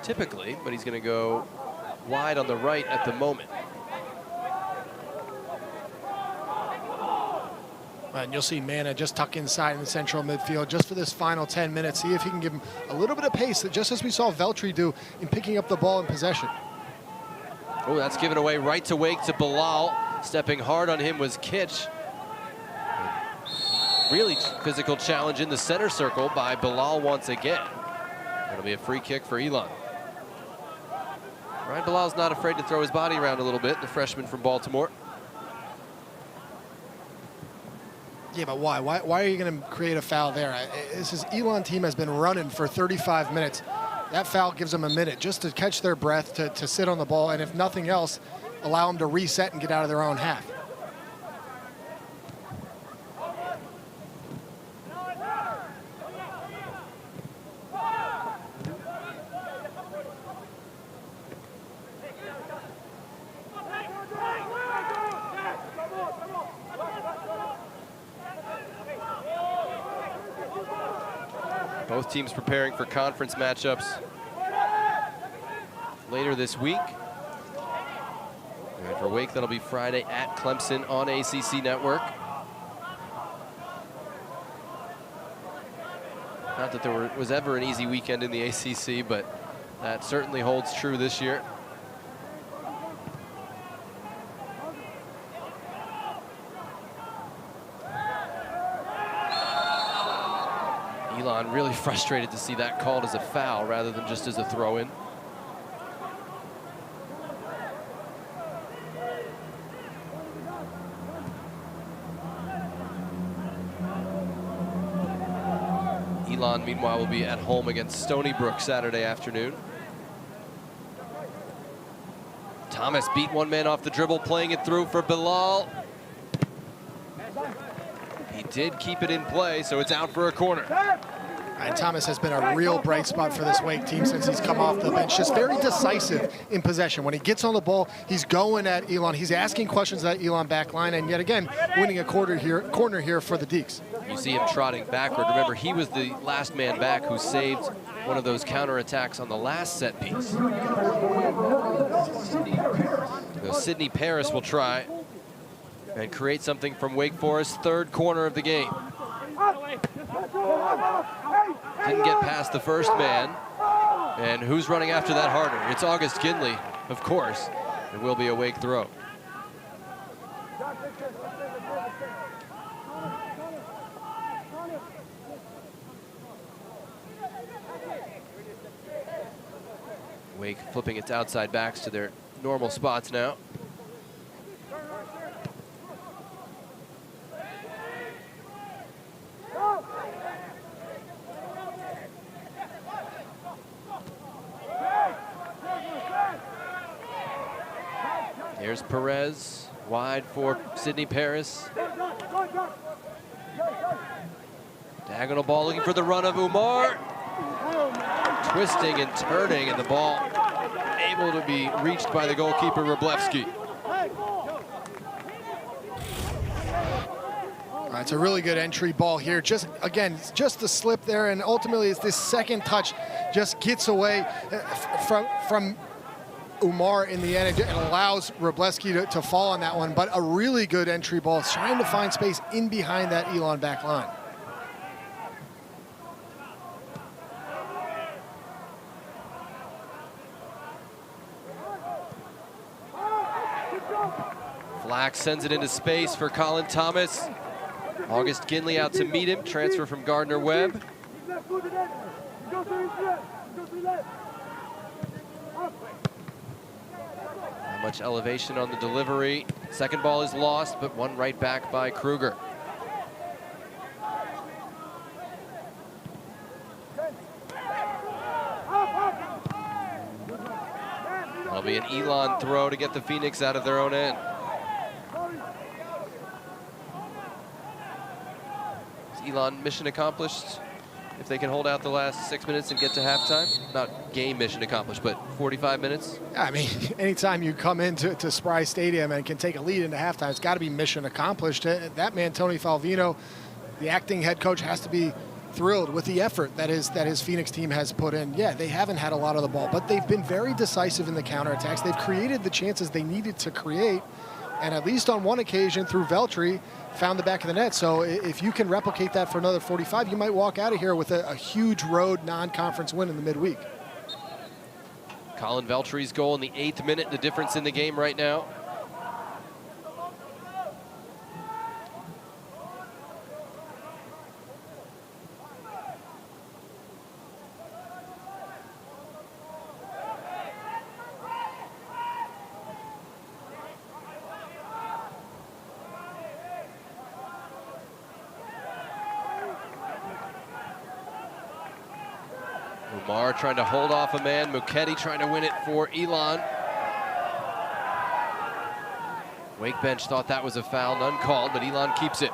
typically, but he's going to go wide on the right at the moment. And you'll see Mana just tuck inside in the central midfield just for this final 10 minutes. See if he can give him a little bit of pace, just as we saw Veltri do in picking up the ball in possession. Oh, that's given away right to Wake to Bilal. Stepping hard on him was Kitch. Really physical challenge in the center circle by Bilal once again. It'll be a free kick for Elon. Ryan Bilal's not afraid to throw his body around a little bit, the freshman from Baltimore. Yeah, but why? Why are you going to create a foul there? This Elon team has been running for 35 minutes. That foul gives them a minute just to catch their breath, to sit on the ball, and if nothing else, allow them to reset and get out of their own half. Both teams preparing for conference matchups later this week. And for Wake, that'll be Friday at Clemson on ACC Network. Not that there was ever an easy weekend in the ACC, but that certainly holds true this year. Elon really frustrated to see that called as a foul rather than just as a throw-in. Elon, meanwhile, will be at home against Stony Brook Saturday afternoon. Thomas beat one man off the dribble, playing it through for Bilal. He did keep it in play, so it's out for a corner. And Thomas has been a real bright spot for this Wake team since he's come off the bench. Just very decisive in possession. When he gets on the ball, he's going at Elon. He's asking questions at Elon back line, and yet again, winning a corner here for the Deeks. You see him trotting backward. Remember, he was the last man back who saved one of those counterattacks on the last set piece. So Sidney Paris will try and create something from Wake Forest's third corner of the game. Didn't get past the first man. And who's running after that harder? It's August Kinley, of course. It will be a Wake throw. Wake flipping its outside backs to their normal spots now. Here's Perez, wide for Sidney Paris. Diagonal ball looking for the run of Umar. Twisting and turning, and the ball able to be reached by the goalkeeper, Wroblewski. It's a really good entry ball here. Just, again, just the slip there, and ultimately it's this second touch just gets away from Umar in the end and allows Wroblewski to fall on that one. But a really good entry ball, trying to find space in behind that Elon back line. Flack sends it into space for Colin Thomas. August Kinley out to meet him, transfer from Gardner-Webb. Not much elevation on the delivery. Second ball is lost, but one right back by Kruger. That'll be an Elon throw to get the Phoenix out of their own end. Elon mission accomplished if they can hold out the last 6 minutes and get to halftime. Not game mission accomplished, but 45 minutes. I mean, anytime you come into Spry Stadium and can take a lead into halftime, it's got to be mission accomplished. That man, Tony Falvino, the acting head coach, has to be thrilled with the effort that his Phoenix team has put in. Yeah, they haven't had a lot of the ball, but they've been very decisive in the counterattacks. They've created the chances they needed to create, and at least on one occasion through Veltri, found the back of the net. So if you can replicate that for another 45, you might walk out of here with a huge road non-conference win in the midweek. Colin Veltri's goal in the 8th minute, the difference in the game right now. Umar trying to hold off a man. Muketti trying to win it for Elon. Wake bench thought that was a foul, none called, but Elon keeps it.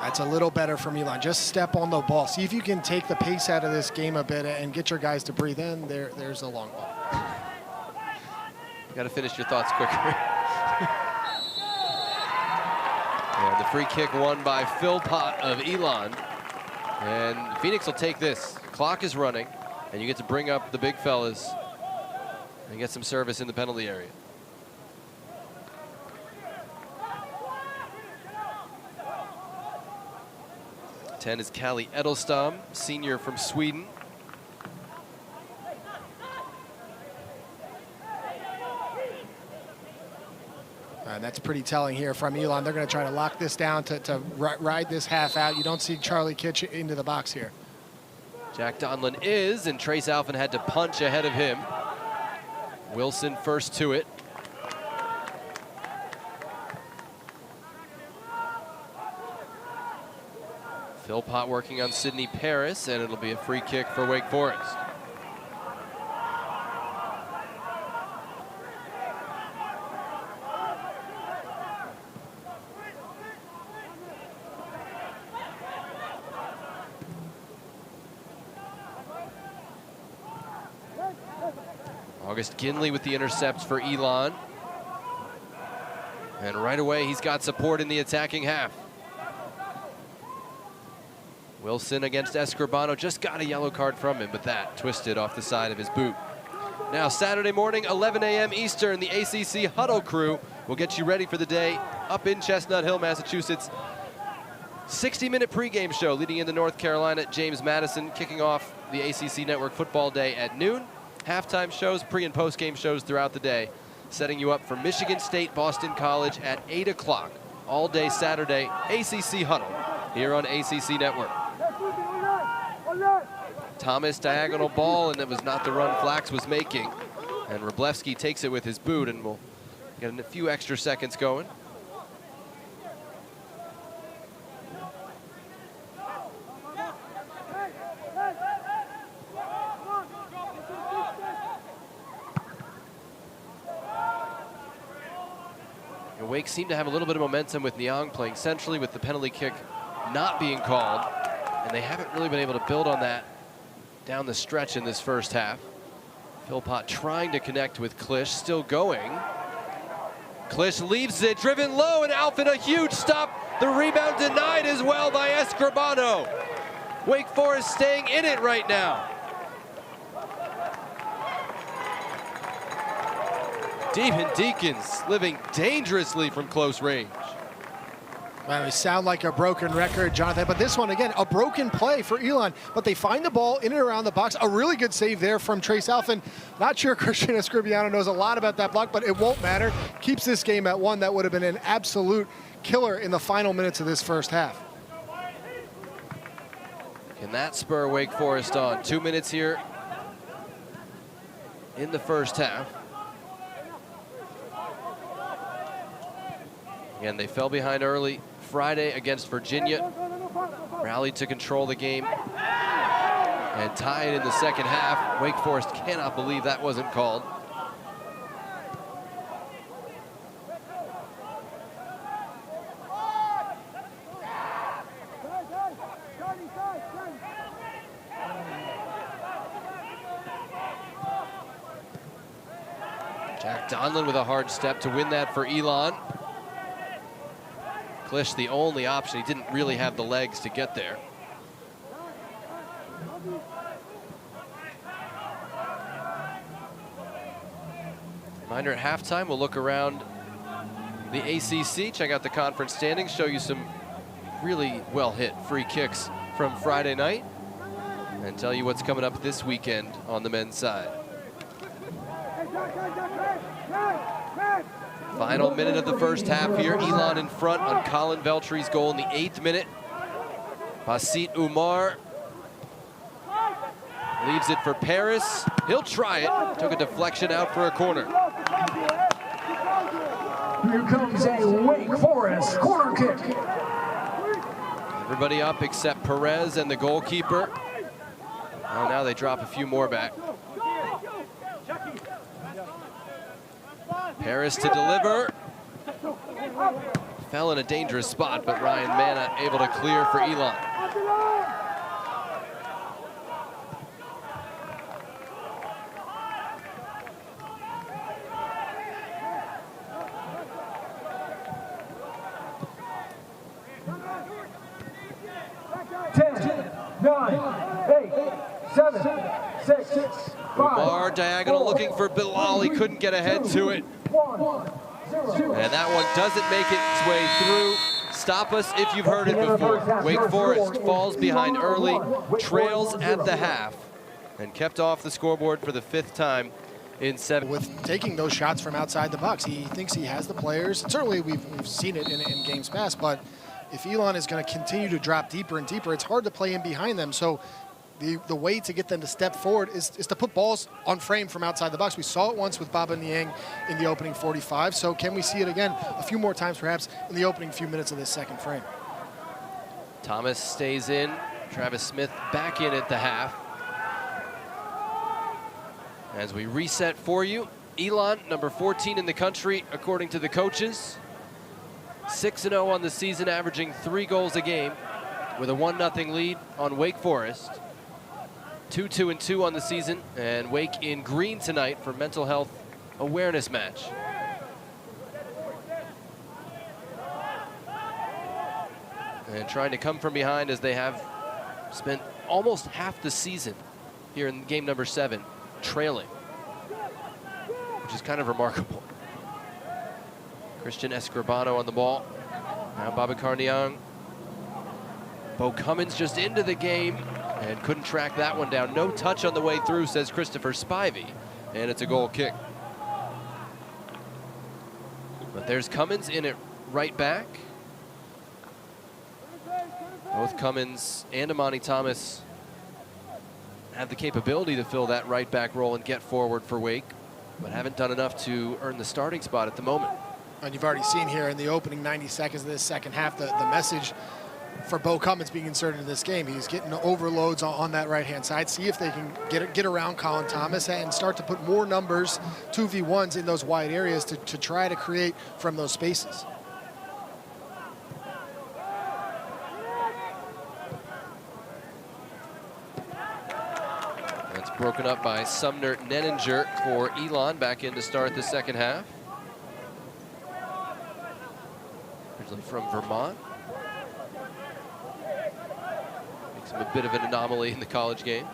That's a little better from Elon. Just step on the ball. See if you can take the pace out of this game a bit and get your guys to breathe in. There's a long ball. You got to finish your thoughts quicker. And the free kick won by Philpott of Elon. And Phoenix will take this. Clock is running, and you get to bring up the big fellas and get some service in the penalty area. Ten is Callie Edelstam, senior from Sweden. And that's pretty telling here from Elon. They're going to try to lock this down to ride this half out. You don't see Charlie Kitch into the box here. Jack Donlin is, and Trace Alphen had to punch ahead of him. Wilson first to it. Philpott working on Sydney Paris, and it'll be a free kick for Wake Forest. August Ginley with the intercepts for Elon. And right away, he's got support in the attacking half. Wilson against Escribano, just got a yellow card from him, but that twisted off the side of his boot. Now, Saturday morning, 11 a.m. Eastern, the ACC Huddle Crew will get you ready for the day up in Chestnut Hill, Massachusetts. 60-minute pregame show leading into North Carolina. James Madison kicking off the ACC Network Football Day at noon. Halftime shows, pre- and post-game shows throughout the day, setting you up for Michigan State, Boston College at 8 o'clock. All day Saturday, ACC Huddle here on ACC Network. Thomas diagonal ball, and it was not the run Flax was making. And Wroblewski takes it with his boot, and we'll get a few extra seconds going. Wake seemed to have a little bit of momentum with Niang playing centrally with the penalty kick not being called, and they haven't really been able to build on that down the stretch in this first half. Philpott trying to connect with Klisch, still going. Klisch leaves it, driven low, and Alphen a huge stop. The rebound denied as well by Escribano. Wake Forest staying in it right now. Demon Deacons living dangerously from close range. Well, it sound like a broken record, Jonathan, but this one, again, a broken play for Elon, but they find the ball in and around the box. A really good save there from Trace Alphen. Not sure Christian Escribano knows a lot about that block, but it won't matter. Keeps this game at 1. That would have been an absolute killer in the final minutes of this first half. Can that spur Wake Forest on? 2 minutes here in the first half. Again, they fell behind early Friday against Virginia, rallied to control the game, and tied in the second half. Wake Forest cannot believe that wasn't called. Jack Donlin with a hard step to win that for Elon. Klisch the only option. He didn't really have the legs to get there. Reminder at halftime, we'll look around the ACC, check out the conference standings, show you some really well-hit free kicks from Friday night, and tell you what's coming up this weekend on the men's side. Final minute of the first half here. Elon in front on Colin Veltry's goal in the 8th minute. Basit Umar leaves it for Paris. He'll try it. Took a deflection out for a corner. Here comes a Wake Forest corner kick. Everybody up except Perez and the goalkeeper. Oh, now they drop a few more back. Paris to deliver. Fell in a dangerous spot, but Ryan Manna able to clear for Elon. 7, 6, 5, Umar diagonal looking for Bilal. He couldn't get ahead to it. 1, 0. And that one doesn't make its way through. Stop us if you've heard it before. Wake Forest falls behind early, trails at the half, and kept off the scoreboard for the 5th time in 7. With taking those shots from outside the box, he thinks he has the players. And certainly we've seen it in games past, but if Elon is going to continue to drop deeper and deeper, it's hard to play in behind them. So the way to get them to step forward is to put balls on frame from outside the box. We saw it once with Baba Niang in the opening 45. So can we see it again a few more times, perhaps, in the opening few minutes of this second frame? Thomas stays in. Travis Smith back in at the half. As we reset for you, Elon, number 14 in the country, according to the coaches. 6-0 on the season, averaging 3 goals a game, with a 1-0 lead on Wake Forest. 2-2-2 on the season, and Wake in green tonight for mental health awareness match. And trying to come from behind, as they have spent almost half the season here in game number 7 trailing, which is kind of remarkable. Christian Escribano on the ball. Now Babacar Niang. Bo Cummins just into the game and couldn't track that one down. No touch on the way through, says Christopher Spivey, and it's a goal kick. But there's Cummins in at right back. Both Cummins and Amani Thomas have the capability to fill that right back role and get forward for Wake, but haven't done enough to earn the starting spot at the moment. And you've already seen here in the opening 90 seconds of this second half the message for Bo Cummins being inserted in this game. He's getting overloads on that right-hand side. See if they can get around Colin Thomas and start to put more numbers, 2v1s, in those wide areas to try to create from those spaces. That's broken up by Sumner Nenninger for Elon, back in to start the second half. Originally from Vermont. Makes him a bit of an anomaly in the college game.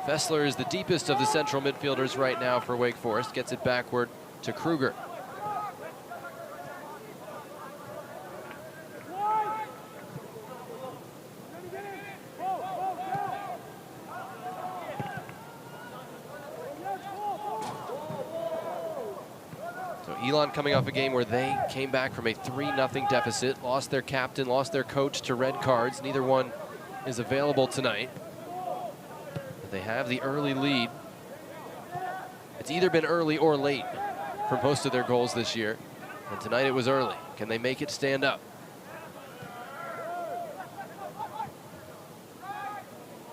Fessler is the deepest of the central midfielders right now for Wake Forest. Gets it backward to Kruger. Elon coming off a game where they came back from a 3-0 deficit, lost their captain, lost their coach to red cards. Neither one is available tonight. But they have the early lead. It's either been early or late for most of their goals this year. And tonight it was early. Can they make it stand up?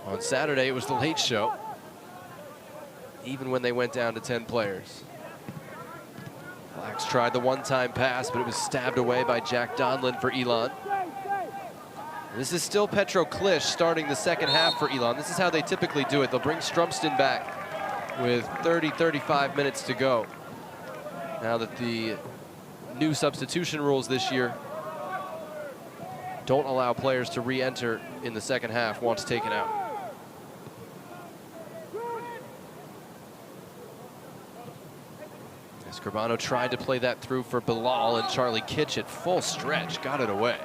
On Saturday it was the late show, even when they went down to 10 players. Blacks tried the one-time pass, but it was stabbed away by Jack Donlin for Elon. This is still Petro Klisch starting the second half for Elon. This is how they typically do it. They'll bring Strumston back with 35 minutes to go. Now that the new substitution rules this year don't allow players to re-enter in the second half once taken out. Escribano tried to play that through for Bilal, and Charlie Kitch at full stretch got it away.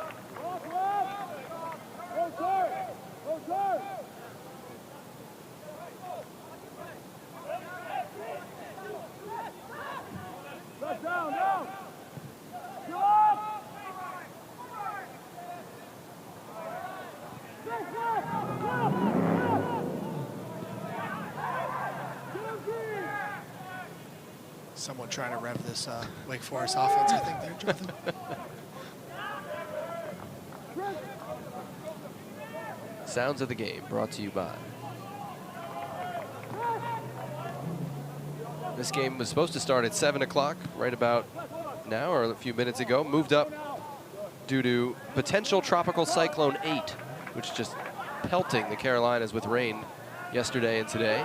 Someone trying to rev this Wake Forest offense, I think, there, Jonathan. Sounds of the game brought to you by. This game was supposed to start at 7 o'clock, right about now, or a few minutes ago. Moved up due to potential tropical cyclone 8, which just pelting the Carolinas with rain yesterday and today.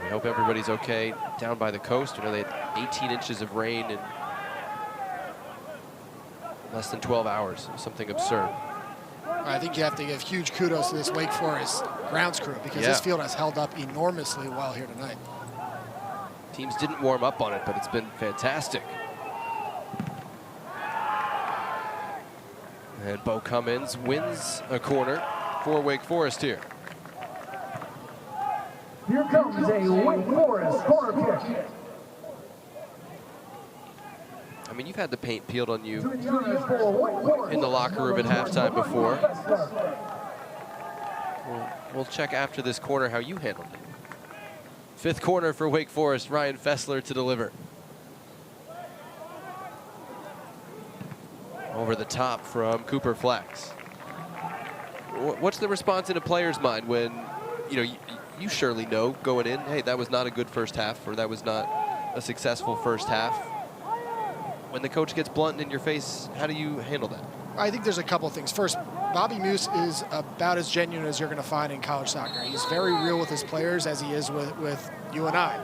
I hope everybody's okay down by the coast. You know, they had 18 inches of rain in less than 12 hours, something absurd. I think you have to give huge kudos to this Wake Forest grounds crew because this field has held up enormously well here tonight. Teams didn't warm up on it, but it's been fantastic. And Bo Cummins wins a corner for Wake Forest here. Here comes a Wake Forest corner kick. I mean, you've had the paint peeled on you in the locker room at halftime before. We'll check after this corner how you handled it. Fifth corner for Wake Forest, Ryan Fessler to deliver. Over the top from Cooper Flax. What's the response in a player's mind when, you surely know going in, hey, that was not a good first half, or that was not a successful first half. When the coach gets blunt in your face, how do you handle that? I think there's a couple of things. First, Bobby Muse is about as genuine as you're going to find in college soccer. He's very real with his players as he is with you and I.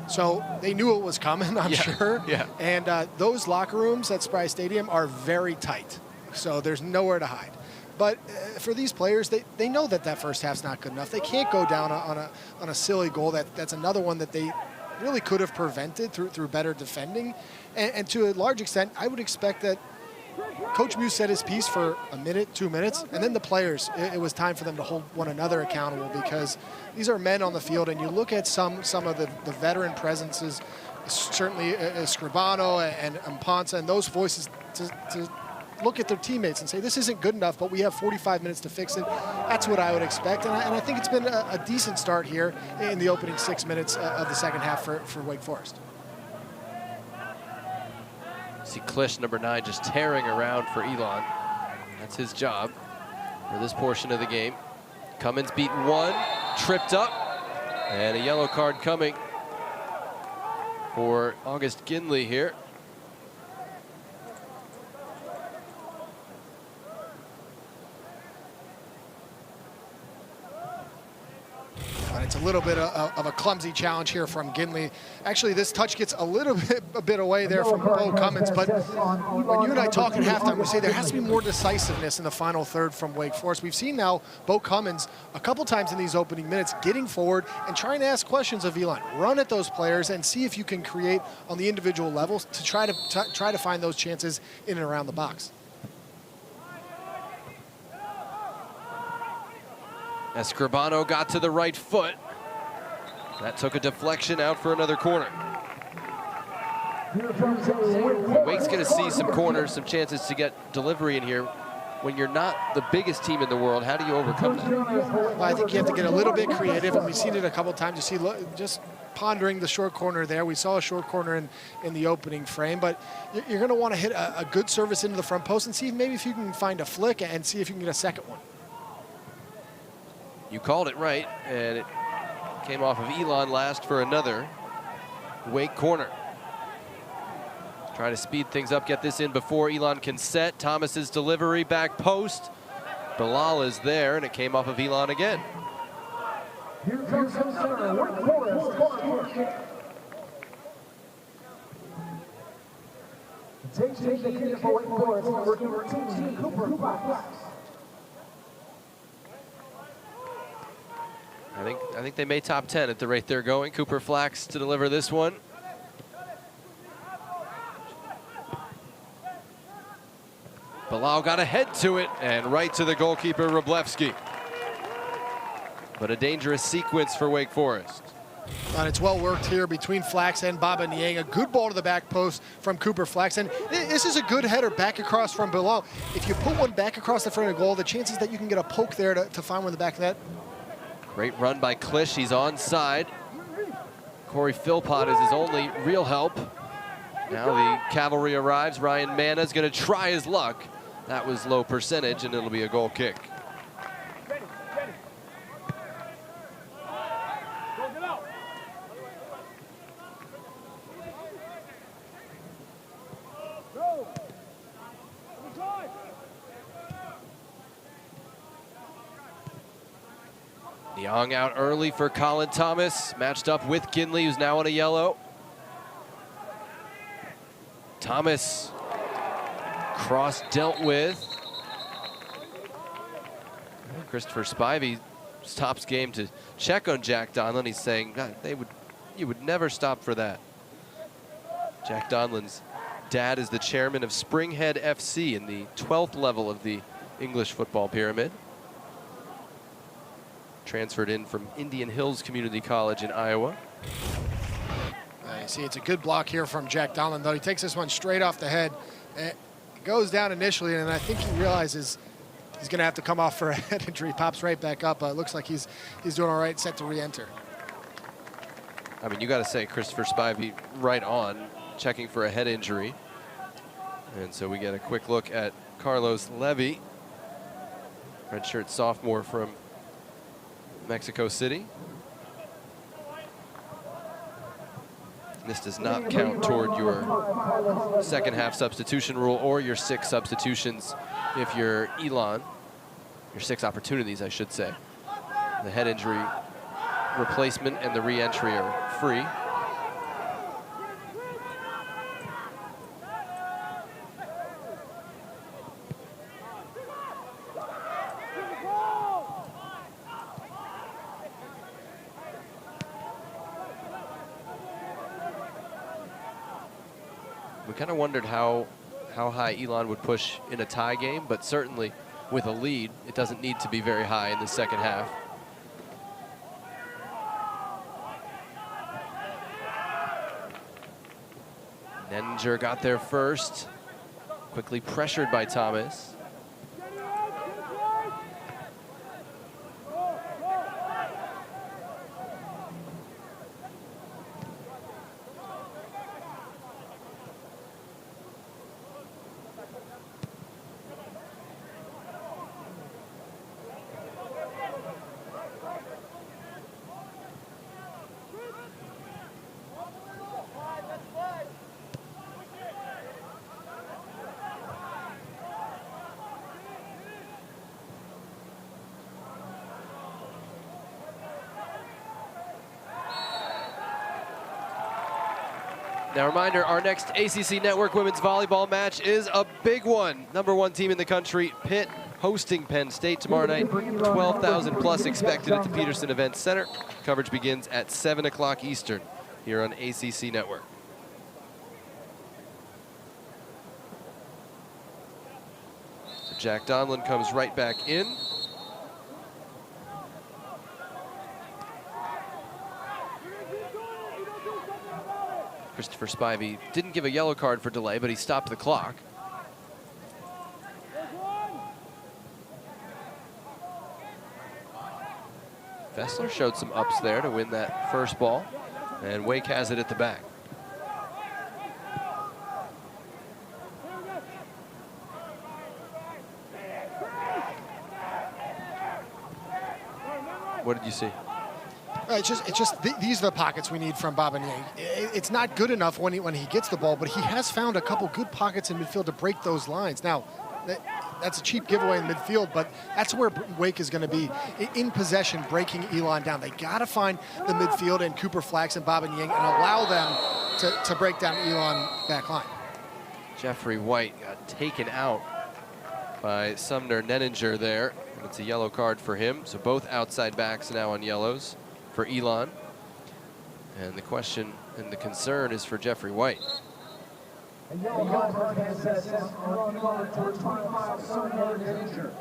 So they knew it was coming, I'm sure. Yeah. And those locker rooms at Spry Stadium are very tight. So there's nowhere to hide. But for these players, they know that first half's not good enough. They can't go down on a silly goal. That's another one that they really could have prevented through better defending. And to a large extent, I would expect that Coach Muse said his piece for a minute, 2 minutes, and then the players, it was time for them to hold one another accountable because these are men on the field, and you look at some of the veteran presences, certainly Scribano and Mponsa, and those voices to look at their teammates and say, this isn't good enough, but we have 45 minutes to fix it. That's what I would expect, and I think it's been a decent start here in the opening 6 minutes of the second half for Wake Forest. See Klisch, number 9, just tearing around for Elon. That's his job for this portion of the game. Cummins beaten 1, tripped up, and a yellow card coming for August Ginley here. It's a little bit of a clumsy challenge here from Ginley. Actually, this touch gets a bit away there from Bo Cummins, but when you and I talk at halftime, we say there has to be more decisiveness in the final third from Wake Forest. We've seen now Bo Cummins a couple times in these opening minutes getting forward and trying to ask questions of Elon. Run at those players and see if you can create on the individual levels to try to find those chances in and around the box. Escribano got to the right foot. That took a deflection out for another corner. Wake's going to see some corners, some chances to get delivery in here. When you're not the biggest team in the world, how do you overcome that? Well, I think you have to get a little bit creative, and we've seen it a couple times. You see, just pondering the short corner there. We saw a short corner in the opening frame, but you're going to want to hit a good service into the front post and see maybe if you can find a flick and see if you can get a second one. You called it right, and it came off of Elon last for another Wake corner. Trying to speed things up, get this in before Elon can set. Thomas's delivery, back post. Bilal is there, and it came off of Elon again. Here comes the center, Wake Forest corner kick. Take the kick for Wake Forest, number 13, Cooper Flax. I think they may top 10 at the rate they're going. Cooper Flax to deliver this one. Bilal got ahead to it and right to the goalkeeper, Wroblewski. But a dangerous sequence for Wake Forest. And it's well worked here between Flax and Baba Niang. A good ball to the back post from Cooper Flax. And this is a good header back across from Bilal. If you put one back across the front of the goal, the chances that you can get a poke there to find one in the back of that. Great run by Klisch. He's onside. Corey Philpott is his only real help. Now the cavalry arrives. Ryan Manna is going to try his luck. That was low percentage, and it'll be a goal kick. Young out early for Colin Thomas, matched up with Ginley, who's now on a yellow. Thomas Cross dealt with. And Christopher Spivey stops game to check on Jack Donlin. He's saying, God, you would never stop for that. Jack Donlin's dad is the chairman of Springhead FC in the 12th level of the English football pyramid. Transferred in from Indian Hills Community College in Iowa. You see, it's a good block here from Jack Donlin, though. He takes this one straight off the head. It goes down initially, and I think he realizes he's going to have to come off for a head injury. Pops right back up. It looks like he's doing all right, set to re-enter. I mean, you got to say Christopher Spivey right on, checking for a head injury. And so we get a quick look at Carlos Levy, redshirt sophomore from Mexico City. This does not count toward your second half substitution rule or your 6 substitutions if you're Elon, your 6 opportunities, I should say. The head injury replacement and the re-entry are free. We kind of wondered how high Elon would push in a tie game, but certainly with a lead, it doesn't need to be very high in the second half. Nenninger got there first, quickly pressured by Thomas. Now, reminder, our next ACC Network women's volleyball match is a big one. #1 team in the country, Pitt, hosting Penn State tomorrow night. 12,000 plus expected at the Peterson Events Center. Coverage begins at 7 o'clock Eastern here on ACC Network. So Jack Donlin comes right back in. Christopher Spivey didn't give a yellow card for delay, but he stopped the clock. Fessler showed some ups there to win that first ball, and Wake has it at the back. What did you see? These are the pockets we need from Baba Niang. It's not good enough when he gets the ball, but he has found a couple good pockets in midfield to break those lines. Now, that's a cheap giveaway in midfield, but that's where Wake is going to be in possession, breaking Elon down. They got to find the midfield and Cooper Flax and Baba Niang and allow them to break down Elon back line. Jeffrey White got taken out by Sumner Nenninger there. And it's a yellow card for him, so both outside backs now on yellows for Elon. And the question and the concern is for Jeffrey White. A yellow card has set on Elon for 25, Sumner Nenninger.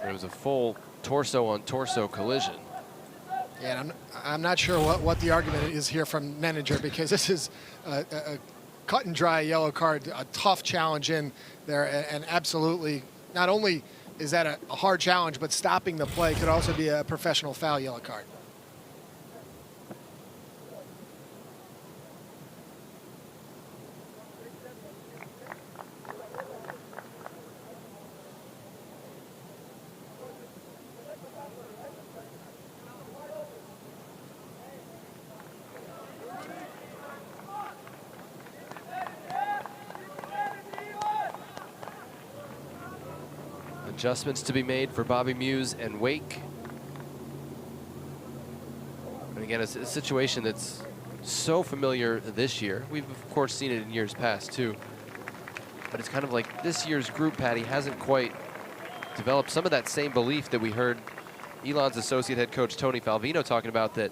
It was a full torso-on-torso collision. Yeah, and I'm not sure what the argument is here from Nenninger, because this is a cut and dry yellow card, a tough challenge in there, and absolutely not only is that a hard challenge, but stopping the play could also be a professional foul yellow card. Adjustments to be made for Bobby Muse and Wake. And again, it's a situation that's so familiar this year. We've, of course, seen it in years past, too. But it's kind of like this year's group, Patty, hasn't quite developed some of that same belief that we heard Elon's associate head coach, Tony Falvino, talking about, that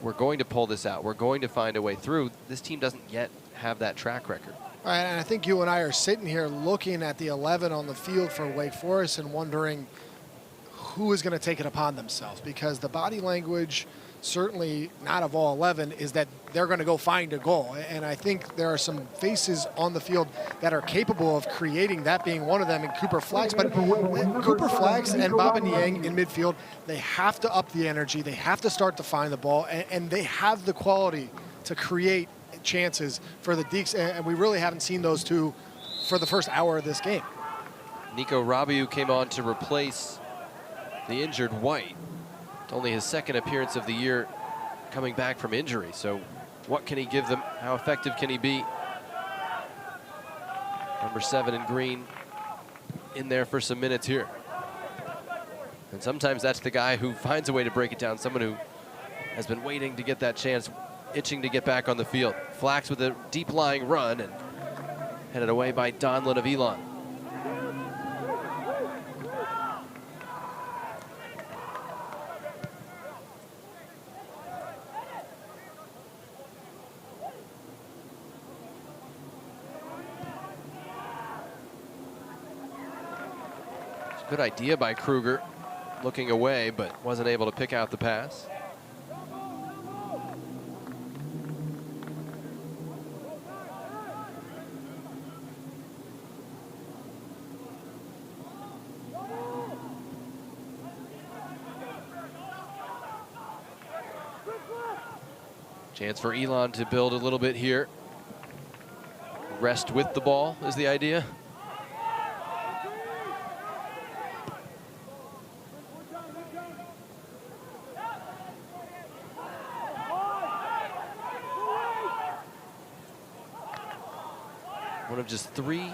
we're going to pull this out. We're going to find a way through. This team doesn't yet have that track record. All right, and I think you and I are sitting here looking at the 11 on the field for Wake Forest and wondering who is going to take it upon themselves, because the body language, certainly not of all 11, is that they're going to go find a goal. And I think there are some faces on the field that are capable of creating that, being one of them in Cooper Flax. But Cooper Flax and Baba Niang in midfield, they have to up the energy. They have to start to find the ball, and they have the quality to create chances for the Deeks. And we really haven't seen those two for the first hour of this game. Nico Rabiu came on to replace the injured White. It's only his second appearance of the year coming back from injury. So what can he give them? How effective can he be? Number 7 in green in there for some minutes here. And sometimes that's the guy who finds a way to break it down, someone who has been waiting to get that chance, itching to get back on the field. Flax with a deep lying run and headed away by Donlin of Elon. Good idea by Kruger, looking away, but wasn't able to pick out the pass. Chance for Elon to build a little bit here. Rest with the ball is the idea. One of just 3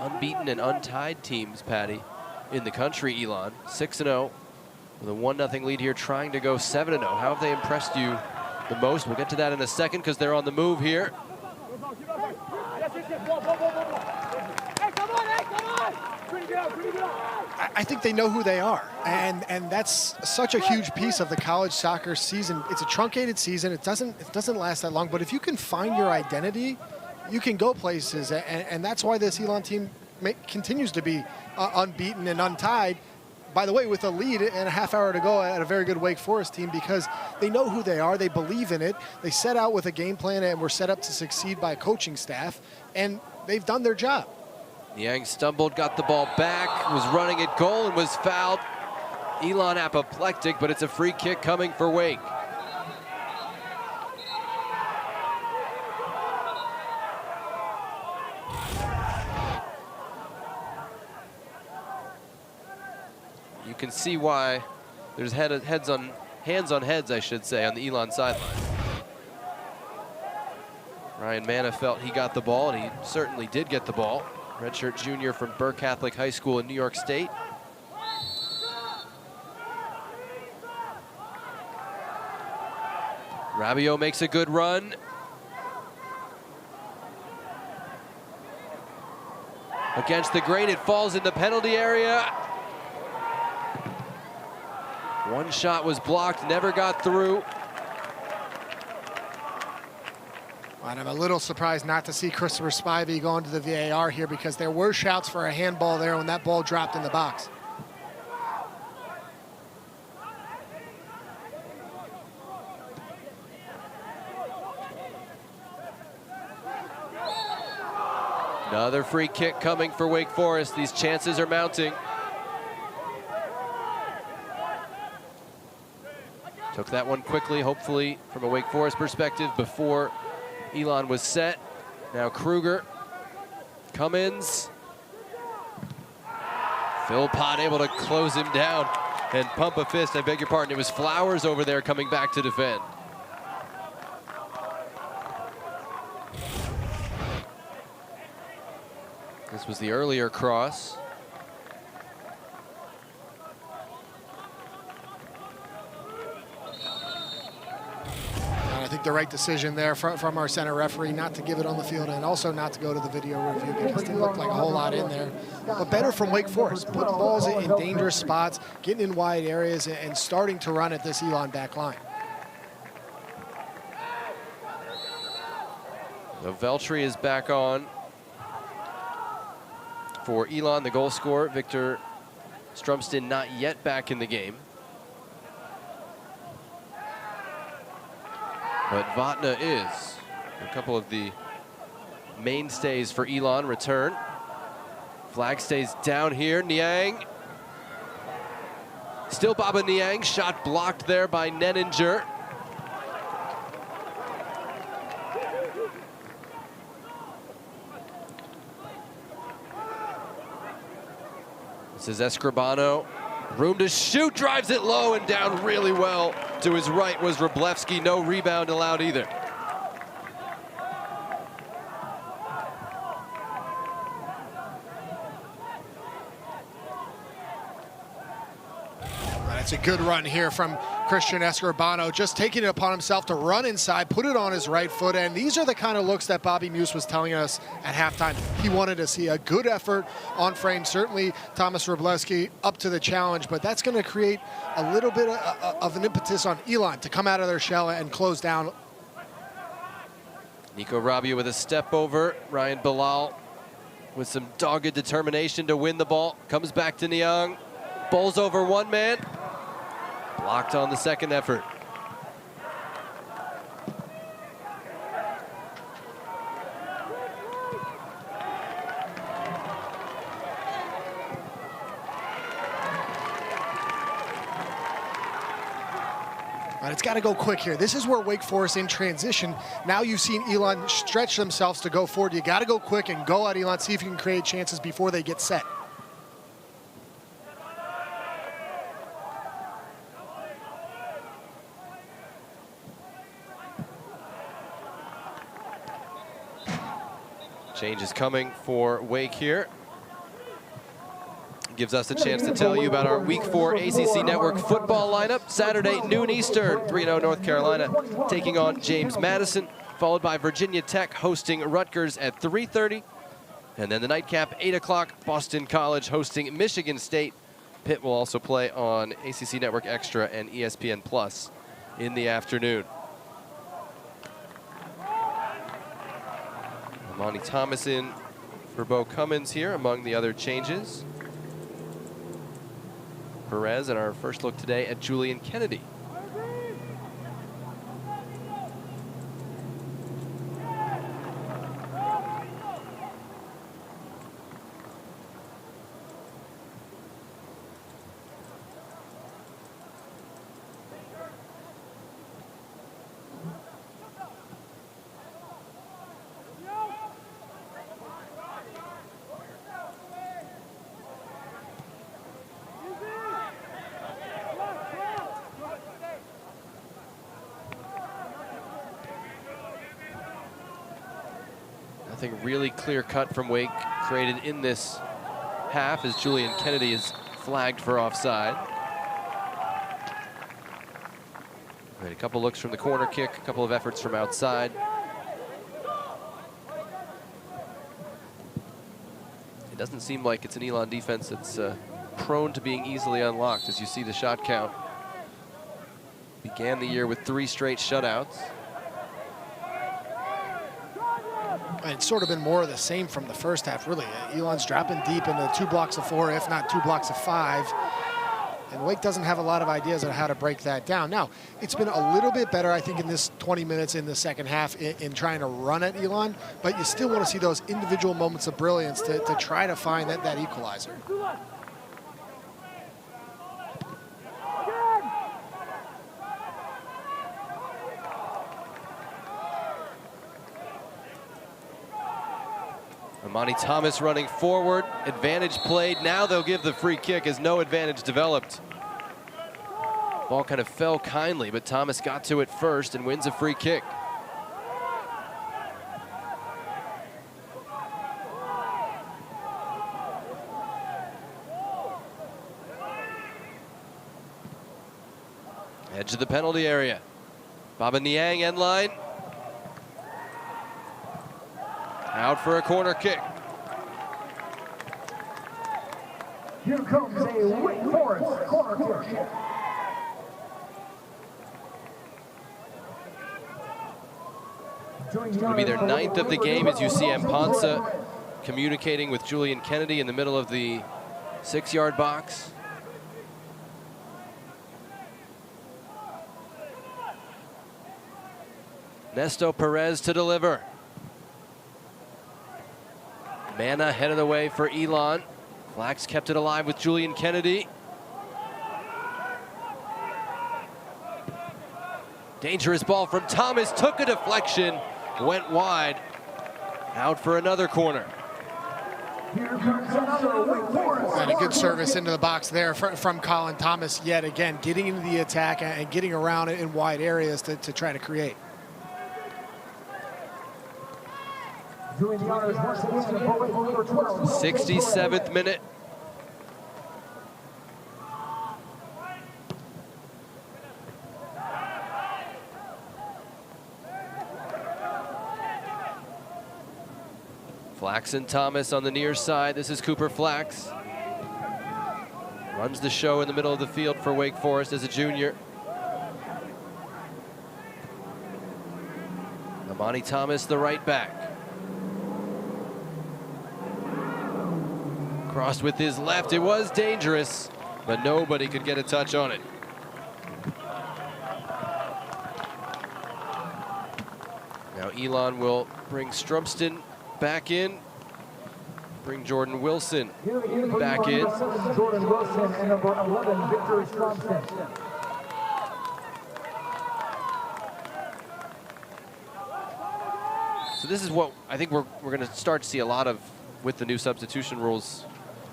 unbeaten and untied teams, Patty, in the country, Elon. 6-0 with a 1-0 lead here, trying to go 7-0. How have they impressed you the most? We'll get to that in a second because they're on the move here. I think they know who they are, and that's such a huge piece of the college soccer season. It's a truncated season. It doesn't last that long, but if you can find your identity, you can go places, and that's why this Elon team continues to be unbeaten and untied. By the way, with a lead and a half hour to go at a very good Wake Forest team, because they know who they are, they believe in it, they set out with a game plan and were set up to succeed by a coaching staff, and they've done their job. Niang stumbled, got the ball back, was running at goal and was fouled. Elon apoplectic, but it's a free kick coming for Wake. You can see why there's hands on heads, I should say, on the Elon sideline. Ryan Manna felt he got the ball, and he certainly did get the ball. Redshirt junior from Burr Catholic High School in New York State. Rabiot makes a good run. Against the grain, it falls in the penalty area. One shot was blocked, never got through. And I'm a little surprised not to see Christopher Spivey going to the VAR here, because there were shouts for a handball there when that ball dropped in the box. Another free kick coming for Wake Forest. These chances are mounting. Took that one quickly, hopefully from a Wake Forest perspective, before Elon was set. Now Kruger, Cummins. Philpott able to close him down and pump a fist. I beg your pardon, it was Flowers over there coming back to defend. This was the earlier cross. the right decision there from our center referee not to give it on the field and also not to go to the video review because it didn't look like a whole lot in there. But better from Wake Forest, putting balls in dangerous spots, getting in wide areas, and starting to run at this Elon back line. So Veltri is back on for Elon, the goal scorer. Victor Strumston not yet back in the game. But Vatna is. A couple of the mainstays for Elon return. Flag stays down here. Niang. Still Baba Niang. Shot blocked there by Nenninger. This is Escribano. Room to shoot. Drives it low and down really well. To his right was Wroblewski. No rebound allowed either. It's a good run here from Christian Escribano, just taking it upon himself to run inside, put it on his right foot, and these are the kind of looks that Bobby Muse was telling us at halftime. He wanted to see a good effort on frame. Certainly Thomas Wroblewski up to the challenge, but that's going to create a little bit of an impetus on Elon to come out of their shell and close down. Nico Rabia with a step over. Ryan Bilal with some dogged determination to win the ball. Comes back to Niang. Bowls over one man. Blocked on the second effort. And it's got to go quick here. This is where Wake Forest in transition. Now you've seen Elon stretch themselves to go forward. You got to go quick and go at Elon, see if you can create chances before they get set. Change is coming for Wake here. Gives us a chance to tell you about our Week 4 ACC Network football lineup. Saturday, noon Eastern, 3-0 North Carolina taking on James Madison, followed by Virginia Tech hosting Rutgers at 3:30. And then the nightcap, 8 o'clock, Boston College hosting Michigan State. Pitt will also play on ACC Network Extra and ESPN Plus in the afternoon. Monty Thomas in for Bo Cummins here among the other changes. Perez, and our first look today at Julian Kennedy. Nothing really clear cut from Wake created in this half as Julian Kennedy is flagged for offside. Right, a couple looks from the corner kick, a couple of efforts from outside. It doesn't seem like it's an Elon defense that's prone to being easily unlocked as you see the shot count. Began the year with 3 straight shutouts. And it's sort of been more of the same from the first half, really. Elon's dropping deep into 2 blocks of 4, if not 2 blocks of 5. And Wake doesn't have a lot of ideas on how to break that down. Now, it's been a little bit better, I think, in this 20 minutes in the second half in trying to run at Elon, but you still want to see those individual moments of brilliance to try to find that equalizer. Monty Thomas running forward, advantage played. Now they'll give the free kick as no advantage developed. Ball kind of fell kindly, but Thomas got to it first and wins a free kick. Edge of the penalty area. Baba Niang end line. Out for a corner kick. Here comes a Wake Forest corner kick. It'll be their 9th of the game as you see Mpansa communicating with Julian Kennedy in the middle of the 6-yard box. Nesto Perez to deliver. Mana headed away for Elon. Flax kept it alive with Julian Kennedy. Dangerous ball from Thomas, took a deflection, went wide. Out for another corner. Here comes another Wake Forest. And a good service into the box there from Colin Thomas yet again, getting into the attack and getting around it in wide areas to try to create. Doing the honors once again for number 12. 67th minute. Flax and Thomas on the near side. This is Cooper Flax. Runs the show in the middle of the field for Wake Forest as a junior. Amani Thomas, the right back. Crossed with his left. It was dangerous, but nobody could get a touch on it. Now Elon will bring Strumston back in. Bring Jordan Wilson back in. Jordan Wilson and number 11, Victor Stromston. So this is what I think we're going to start to see a lot of with the new substitution rules,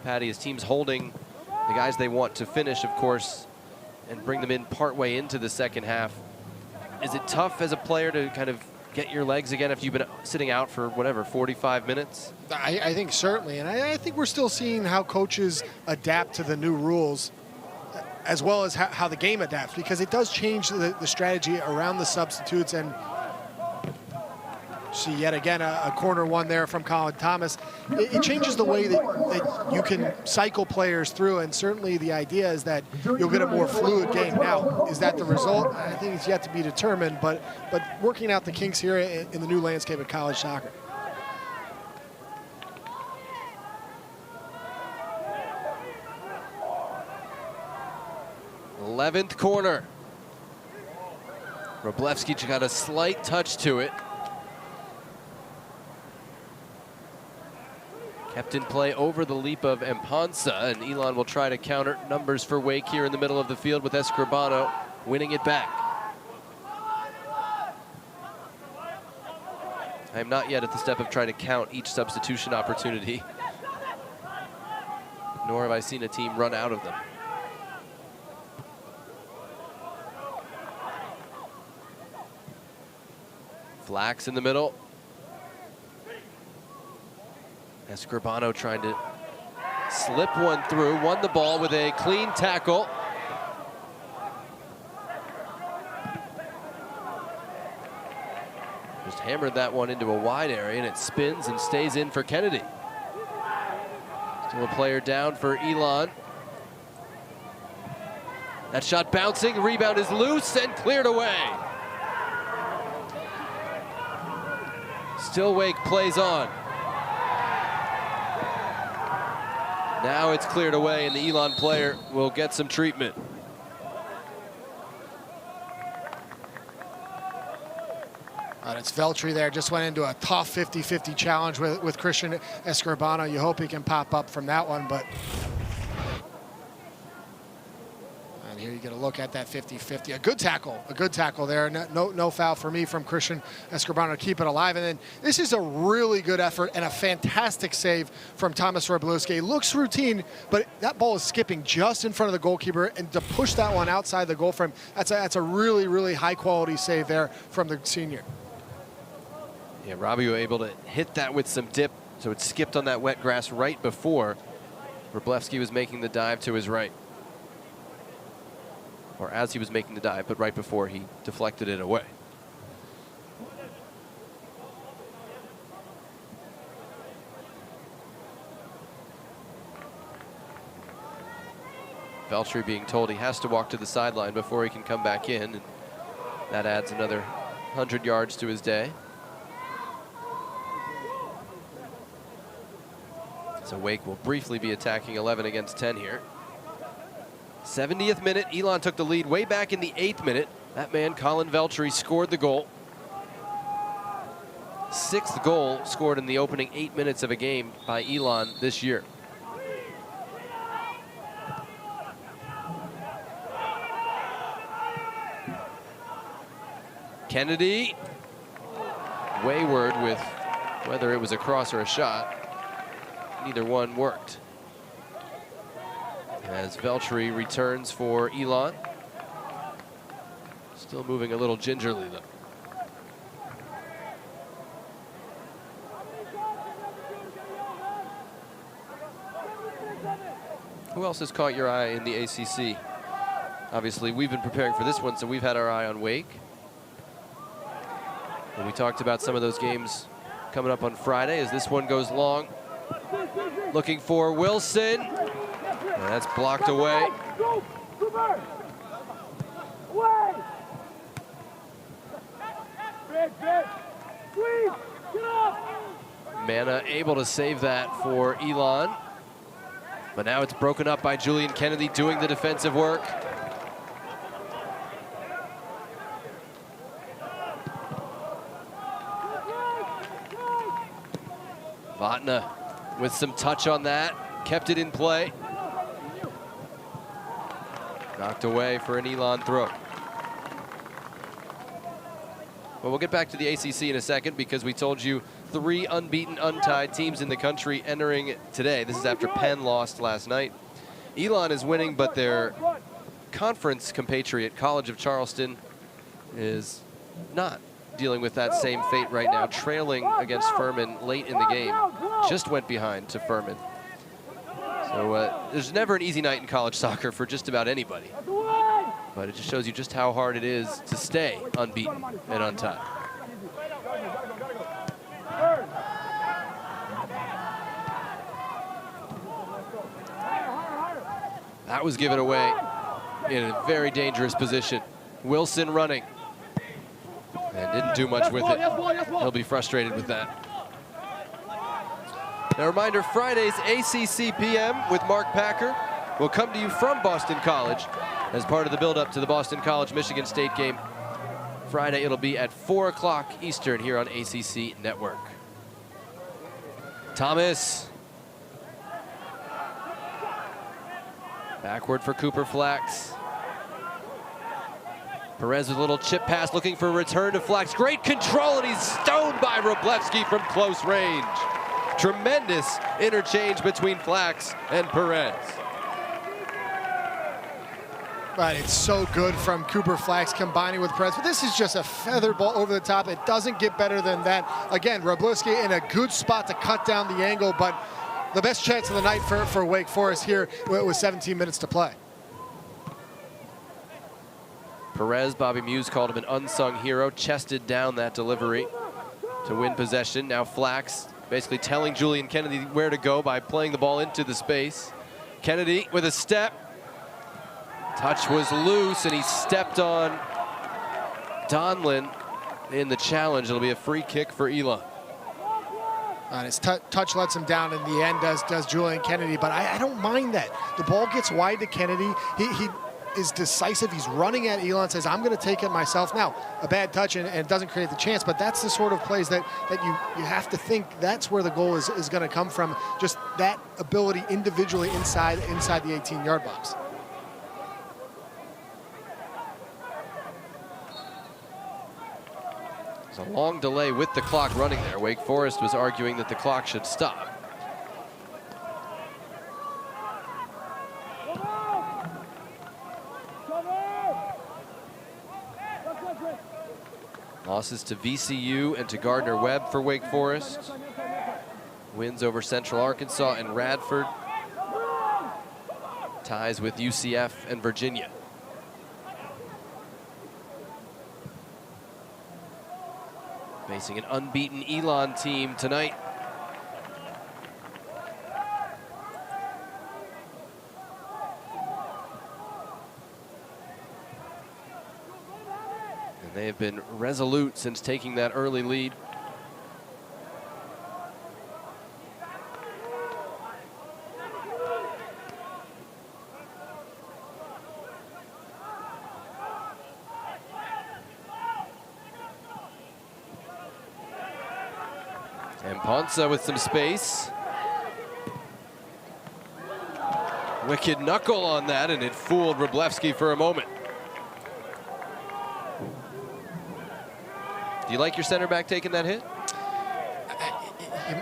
Patty, is teams holding the guys they want to finish, of course, and bring them in partway into the second half. Is it tough as a player to kind of get your legs again if you've been sitting out for, whatever, 45 minutes? I think certainly, and I think we're still seeing how coaches adapt to the new rules as well as how the game adapts, because it does change the strategy around the substitutes. And see yet again a corner one there from Colin Thomas. It changes the way that you can cycle players through, and certainly the idea is that you'll get a more fluid game. Now, is that the result? I think it's yet to be determined, but working out the kinks here in the new landscape of college soccer. th corner. Wroblewski got a slight touch to it. Kept in play over the leap of Mpansa, and Elon will try to counter numbers for Wake here in the middle of the field with Escribano winning it back. I am not yet at the step of trying to count each substitution opportunity, nor have I seen a team run out of them. Flax in the middle. Escribano trying to slip one through, won the ball with a clean tackle. Just hammered that one into a wide area, and it spins and stays in for Kennedy. Still a player down for Elon. That shot bouncing, rebound is loose and cleared away. Still Wake plays on. Now it's cleared away, and the Elon player will get some treatment. And it's Veltri there, just went into a tough 50-50 challenge with Christian Escribano. You hope he can pop up from that one, but... And here you get a look at that 50-50. A good tackle there. No foul for me from Christian Escribano to keep it alive. And then this is a really good effort and a fantastic save from Thomas Wroblewski. Looks routine, but that ball is skipping just in front of the goalkeeper, and to push that one outside the goal frame, that's a really, really high-quality save there from the senior. Yeah, Robbie was able to hit that with some dip, so it skipped on that wet grass right before Wroblewski was making the dive to his right. or as he was making the dive, but right before he deflected it away. Veltri being told he has to walk to the sideline before he can come back in, and that adds another 100 yards to his day. So Wake will briefly be attacking 11 against 10 here. 70th minute, Elon took the lead way back in the 8th minute. That man, Colin Veltri, scored the goal. 6th goal scored in the opening 8 minutes of a game by Elon this year. Kennedy, wayward with whether it was a cross or a shot. Neither one worked. As Veltri returns for Elon. Still moving a little gingerly, though. Who else has caught your eye in the ACC? Obviously, we've been preparing for this one, so we've had our eye on Wake. And we talked about some of those games coming up on Friday as this one goes long. Looking for Wilson. And that's blocked away. Mana able to save that for Elon. But now it's broken up by Julian Kennedy doing the defensive work. Vatna with some touch on that, kept it in play. Knocked away for an Elon throw. Well, we'll get back to the ACC in a second because we told you 3 unbeaten, untied teams in the country entering today. This is after Penn lost last night. Elon is winning, but their conference compatriot, College of Charleston, is not dealing with that same fate right now, trailing against Furman late in the game. Just went behind to Furman. So there's never an easy night in college soccer for just about anybody. But it just shows you just how hard it is to stay unbeaten and untied. That was given away in a very dangerous position. Wilson running. And didn't do much with it. He'll be frustrated with that. Now, a reminder, Friday's ACC PM with Mark Packer will come to you from Boston College as part of the build-up to the Boston College-Michigan State game. Friday, it'll be at 4 o'clock Eastern here on ACC Network. Thomas. Backward for Cooper Flax. Perez with a little chip pass looking for a return to Flax. Great control, and he's stoned by Wroblewski from close range. Tremendous interchange between Flax and Perez. Right, it's so good from Cooper Flax combining with Perez, but this is just a feather ball over the top. It doesn't get better than that. Again, Wroblewski in a good spot to cut down the angle, but the best chance of the night for Wake Forest here with 17 minutes to play. Perez, Bobby Muse called him an unsung hero, chested down that delivery to win possession. Now Flax basically telling Julian Kennedy where to go by playing the ball into the space. Kennedy with a step. Touch was loose, and he stepped on Donlin in the challenge. It'll be a free kick for Elon. And his touch lets him down in the end, does Julian Kennedy, but I don't mind that. The ball gets wide to Kennedy. He is decisive. He's running at Elon, says, I'm going to take it myself. Now, a bad touch and it doesn't create the chance, but that's the sort of plays that you have to think that's where the goal is going to come from, just that ability individually inside the 18-yard box. There's a long delay with the clock running there. Wake Forest was arguing that the clock should stop. Losses to VCU and to Gardner-Webb for Wake Forest. Wins over Central Arkansas and Radford. Ties with UCF and Virginia. Facing an unbeaten Elon team tonight. And they have been resolute since taking that early lead. And Ponce with some space. Wicked knuckle on that, and it fooled Wroblewski for a moment. Do you like your center back taking that hit?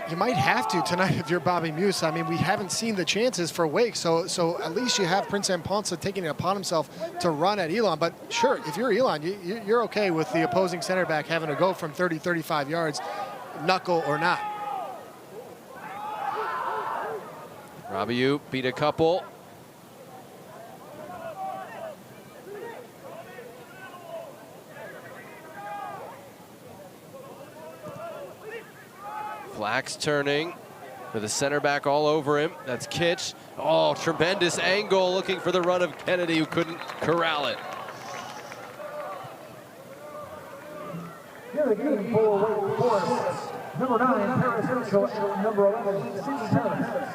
You might have to tonight if you're Bobby Muse. I mean, we haven't seen the chances for Wake, so at least you have Prince Ponce taking it upon himself to run at Elon. But sure, if you're Elon, you're okay with the opposing center back having to go from 30, 35 yards, knuckle or not. Rabiot beat a couple. Flax turning with the center back all over him. That's Kitch. Oh, tremendous angle looking for the run of Kennedy, who couldn't corral it. Here the game for Wake Forest. Number 9, Paris Mitchell, and number 11, Susie Thomas.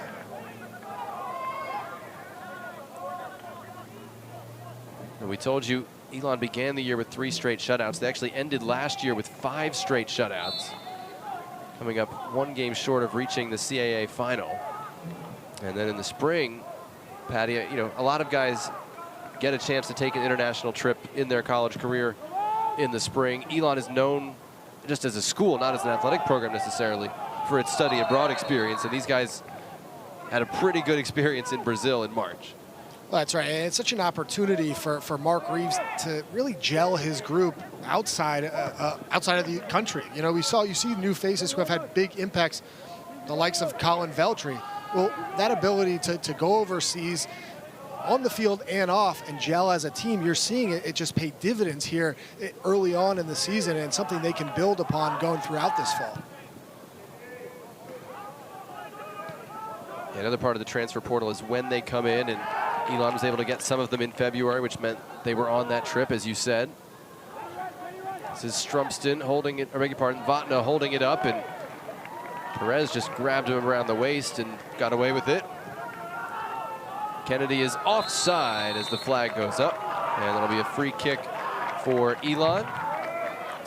And we told you Elon began the year with 3 straight shutouts. They actually ended last year with 5 straight shutouts, coming up 1 game short of reaching the CAA final. And then in the spring, Patty, you know, a lot of guys get a chance to take an international trip in their college career in the spring. Elon is known just as a school, not as an athletic program necessarily, for its study abroad experience. And these guys had a pretty good experience in Brazil in March. Well, that's right. And it's such an opportunity for Mark Reeves to really gel his group outside of the country. You know, you see new faces who have had big impacts, the likes of Colin Veltri. Well, that ability to go overseas on the field and off and gel as a team, you're seeing it just pay dividends here early on in the season, and something they can build upon going throughout this fall. Yeah, another part of the transfer portal is when they come in, and Elon was able to get some of them in February, which meant they were on that trip, as you said. This is Strumpston holding it, I beg your pardon, Vatna holding it up, and Perez just grabbed him around the waist and got away with it. Kennedy is offside as the flag goes up, and that'll be a free kick for Elon.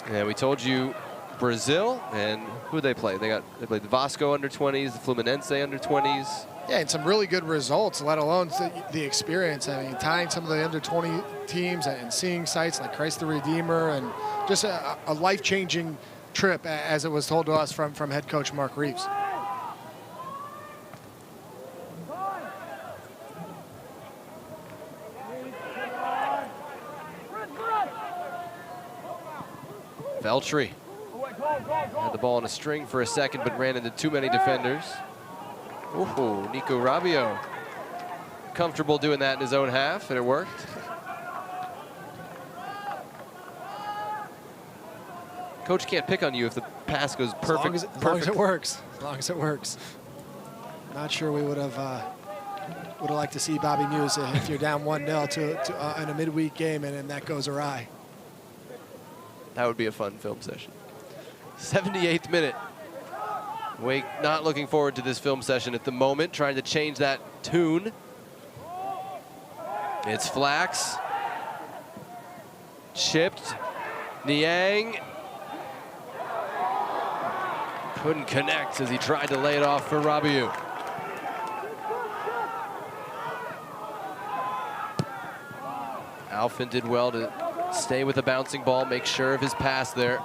And we told you Brazil, and who they play? They played the Vasco under 20s, the Fluminense under 20s. Yeah, and some really good results, let alone the experience. I mean, tying some of the under 20 teams and seeing sites like Christ the Redeemer, and just a life-changing trip, as it was told to us from head coach Mark Reeves. Veltri had the ball on a string for a second, but ran into too many defenders. Ooh, Nico Rabiot comfortable doing that in his own half, and it worked. Coach can't pick on you if the pass goes perfect. As long as it works. As long as it works. Not sure we would have liked to see Bobby Muse if you're down 1-0 to in a midweek game and that goes awry. That would be a fun film session. 78th minute. Wake not looking forward to this film session at the moment, trying to change that tune. It's Flax. Chipped. Niang. Couldn't connect as he tried to lay it off for Rabiot. Alfin did well to stay with the bouncing ball, make sure of his pass there.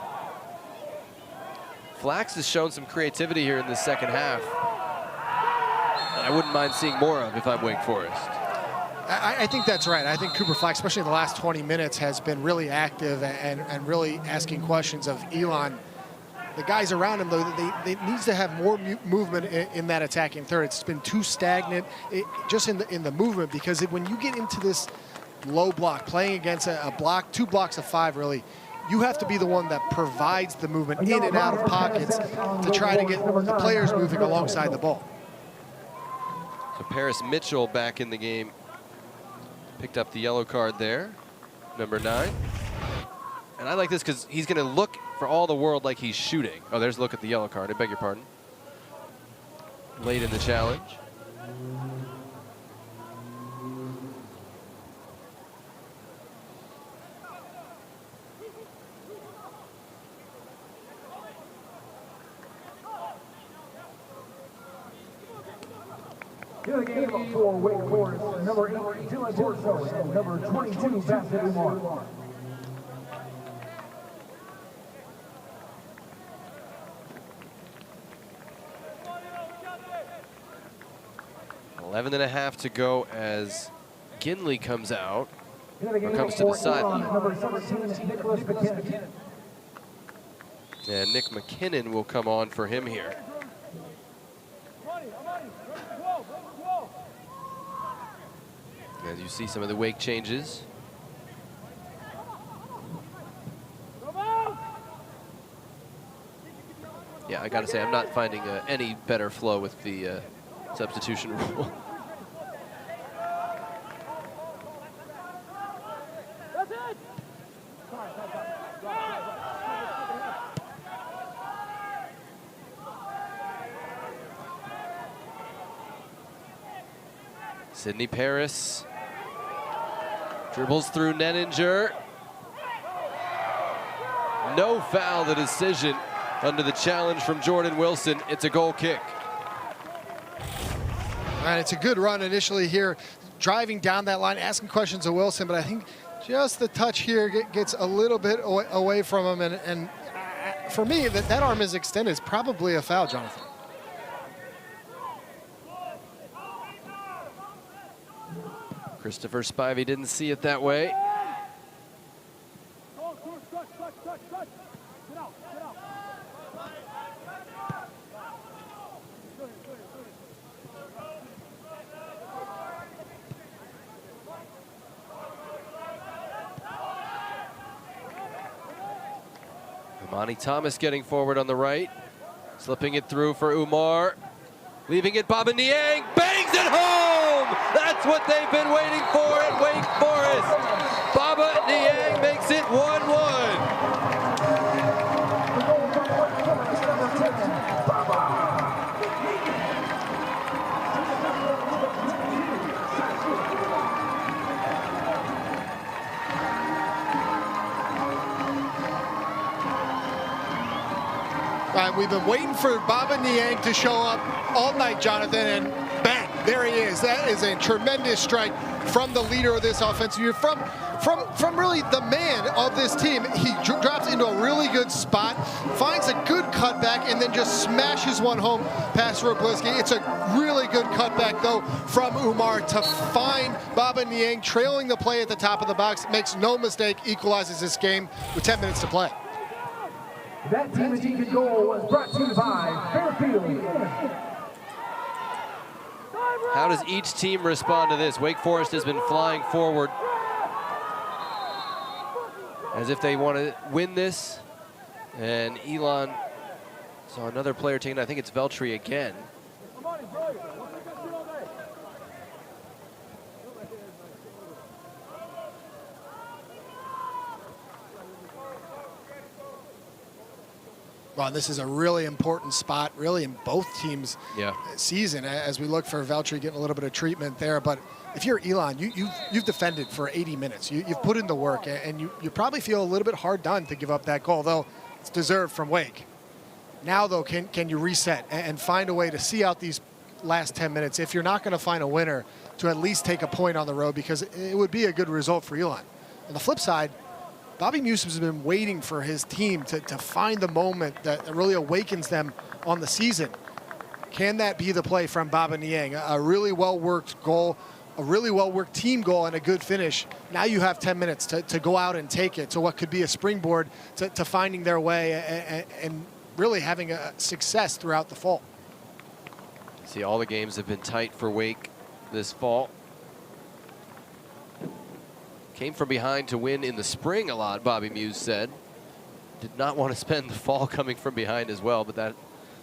Flax has shown some creativity here in the second half. I wouldn't mind seeing more of if I'm Wake Forest. I think that's right. I think Cooper Flax, especially in the last 20 minutes, has been really active and really asking questions of Elon. The guys around him, though, they needs to have more movement in that attacking third. It's been too stagnant just in the movement, because when you get into this low block, playing against a block, 2 blocks of 5, really, you have to be the one that provides the movement in and out of pockets to try to get the players moving alongside the ball. So Paris Mitchell back in the game. Picked up the yellow card there, number 9. And I like this because he's going to look for all the world like he's shooting. Oh, there's a look at the yellow card. I beg your pardon. Late in the challenge. Here the game for Wake Forest, number 8, Dylan Borso, and number 22, Bassett Umar. Eleven and a half to go as Ginley comes out, Here the game comes to the for side. Elon, number 17, Nicholas McKinnon. And Nick McKinnon will come on for him here. As you see some of the wake changes. Yeah, I gotta say, I'm not finding any better flow with the substitution rule. Sydney Paris dribbles through Nenninger. No foul, the decision under the challenge from Jordan Wilson. It's a goal kick. And it's a good run initially here, driving down that line, asking questions of Wilson, but I think just the touch here gets a little bit away from him, and for me, that arm is extended. It's probably a foul, Jonathan. Christopher Spivey didn't see it that way. Imani Thomas getting forward on the right. Slipping it through for Umar. Leaving it, Baba Niang bangs it home! That's what they've been waiting for at Wake Forest. Baba Niang makes it 1-1. We've been waiting for Baba Niang to show up all night, Jonathan, and bang, there he is. That is a tremendous strike from the leader of this offensive unit, from really the man of this team. He drops into a really good spot, finds a good cutback, and then just smashes one home past Robliski. It's a really good cutback, though, from Umar to find Baba Niang trailing the play at the top of the box. Makes no mistake, equalizes this game with 10 minutes to play. That team achievement goal was brought to you by Fairfield. How does each team respond to this? Wake Forest has been flying forward as if they want to win this. And Elon saw another player taken. I think it's Veltri again. Well, this is a really important spot, really, in both teams' season, as we look for Veltri getting a little bit of treatment there. But if you're Elon, you've defended for 80 minutes. You've put in the work, and you probably feel a little bit hard done to give up that goal, though it's deserved from Wake. Now, though, can you reset and find a way to see out these last 10 minutes, if you're not going to find a winner, to at least take a point on the road, because it would be a good result for Elon. On the flip side, Bobby Musa has been waiting for his team to find the moment that really awakens them on the season. Can that be the play from Baba Niang? A really well-worked goal, a really well-worked team goal, and a good finish. Now you have 10 minutes to go out and take it to what could be a springboard to finding their way and really having a success throughout the fall. See, all the games have been tight for Wake this fall. Came from behind to win in the spring a lot, Bobby Muse said. did not want to spend the fall coming from behind as well, but that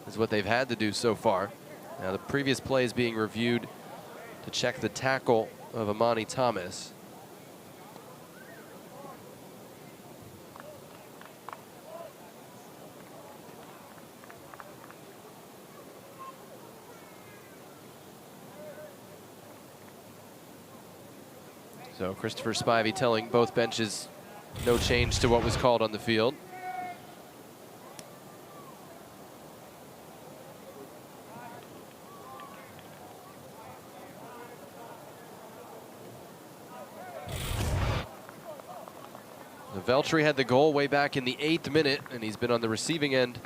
is what they've had to do so far. Now the previous play is being reviewed to check the tackle of Amani Thomas. So Christopher Spivey telling both benches no change to what was called on the field. Veltri had the goal way back in the 8th minute, and he's been on the receiving end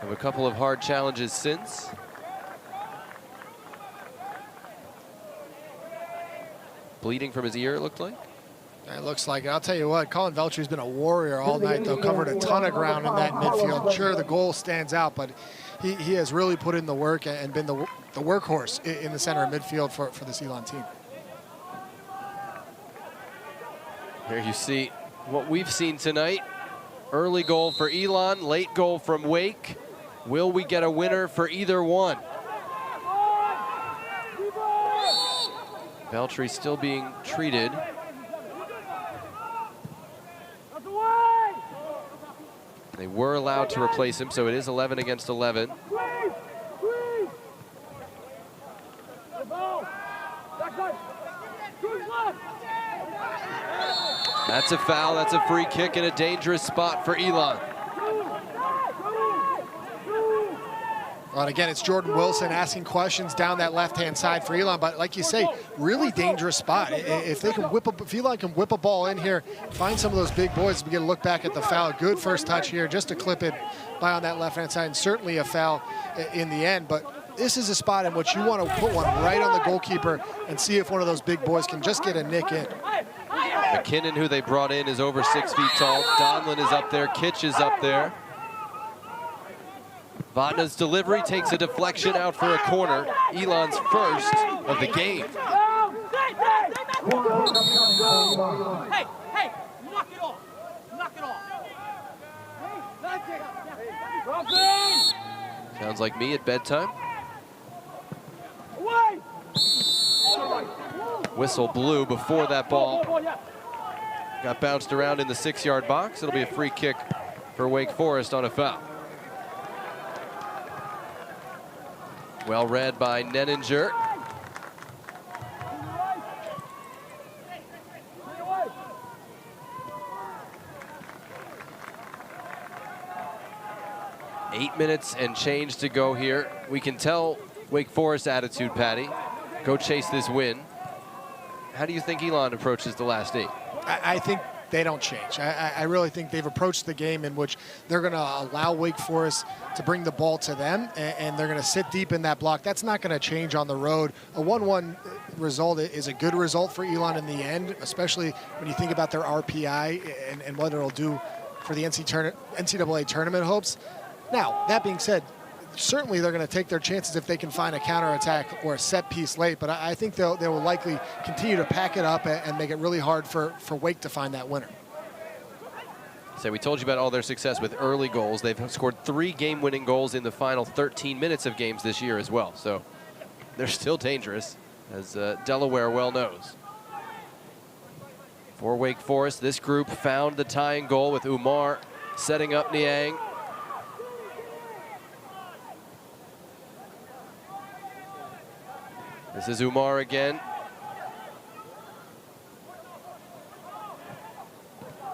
of a couple of hard challenges since. Bleeding from his ear, it looked like. It looks like it. I'll tell you what, Colin Veltri's been a warrior all night, though. Covered a ton of ground in that midfield. Sure, the goal stands out, but he has really put in the work and been the workhorse in the center of midfield for this Elon team. Here you see what we've seen tonight. Early goal for Elon, late goal from Wake. Will we get a winner for either one? Veltri still being treated. They were allowed to replace him, so it is 11 against 11. That's a foul, that's a free kick in a dangerous spot for Elon. Well, and again, it's Jordan Wilson asking questions down that left-hand side for Elon, but like you say, really dangerous spot. If they can if Elon can whip a ball in here, find some of those big boys, we get a look back at the foul. Good first touch here, just to clip it by on that left-hand side, and certainly a foul in the end. But this is a spot in which you want to put one right on the goalkeeper and see if one of those big boys can just get a nick in. McKinnon, who they brought in, is over 6 feet tall. Donlin is up there, Kitch is up there. Vatna's delivery takes a deflection out for a corner. Elon's first of the game. Hey, hey, knock it off. Knock it off. Sounds like me at bedtime. Whistle blew before that ball got bounced around in the 6-yard box. It'll be a free kick for Wake Forest on a foul. Well read by Nenninger. Eight minutes and change to go here. We can tell Wake Forest attitude, Patty. Go chase this win. How do you think Elon approaches the last 8? I think they don't change. I really think they've approached the game in which they're going to allow Wake Forest to bring the ball to them, and they're going to sit deep in that block. That's not going to change on the road. A 1-1 result is a good result for Elon in the end, especially when you think about their RPI and what it'll do for the NCAA tournament hopes. Now, that being said, certainly they're going to take their chances if they can find a counterattack or a set piece late, but I think they will likely continue to pack it up and make it really hard for Wake to find that winner. So we told you about all their success with early goals. They've scored 3 game-winning goals in the final 13 minutes of games this year as well, so they're still dangerous, as Delaware well knows. For Wake Forest, this group found the tying goal with Umar setting up Niang. This is Umar again.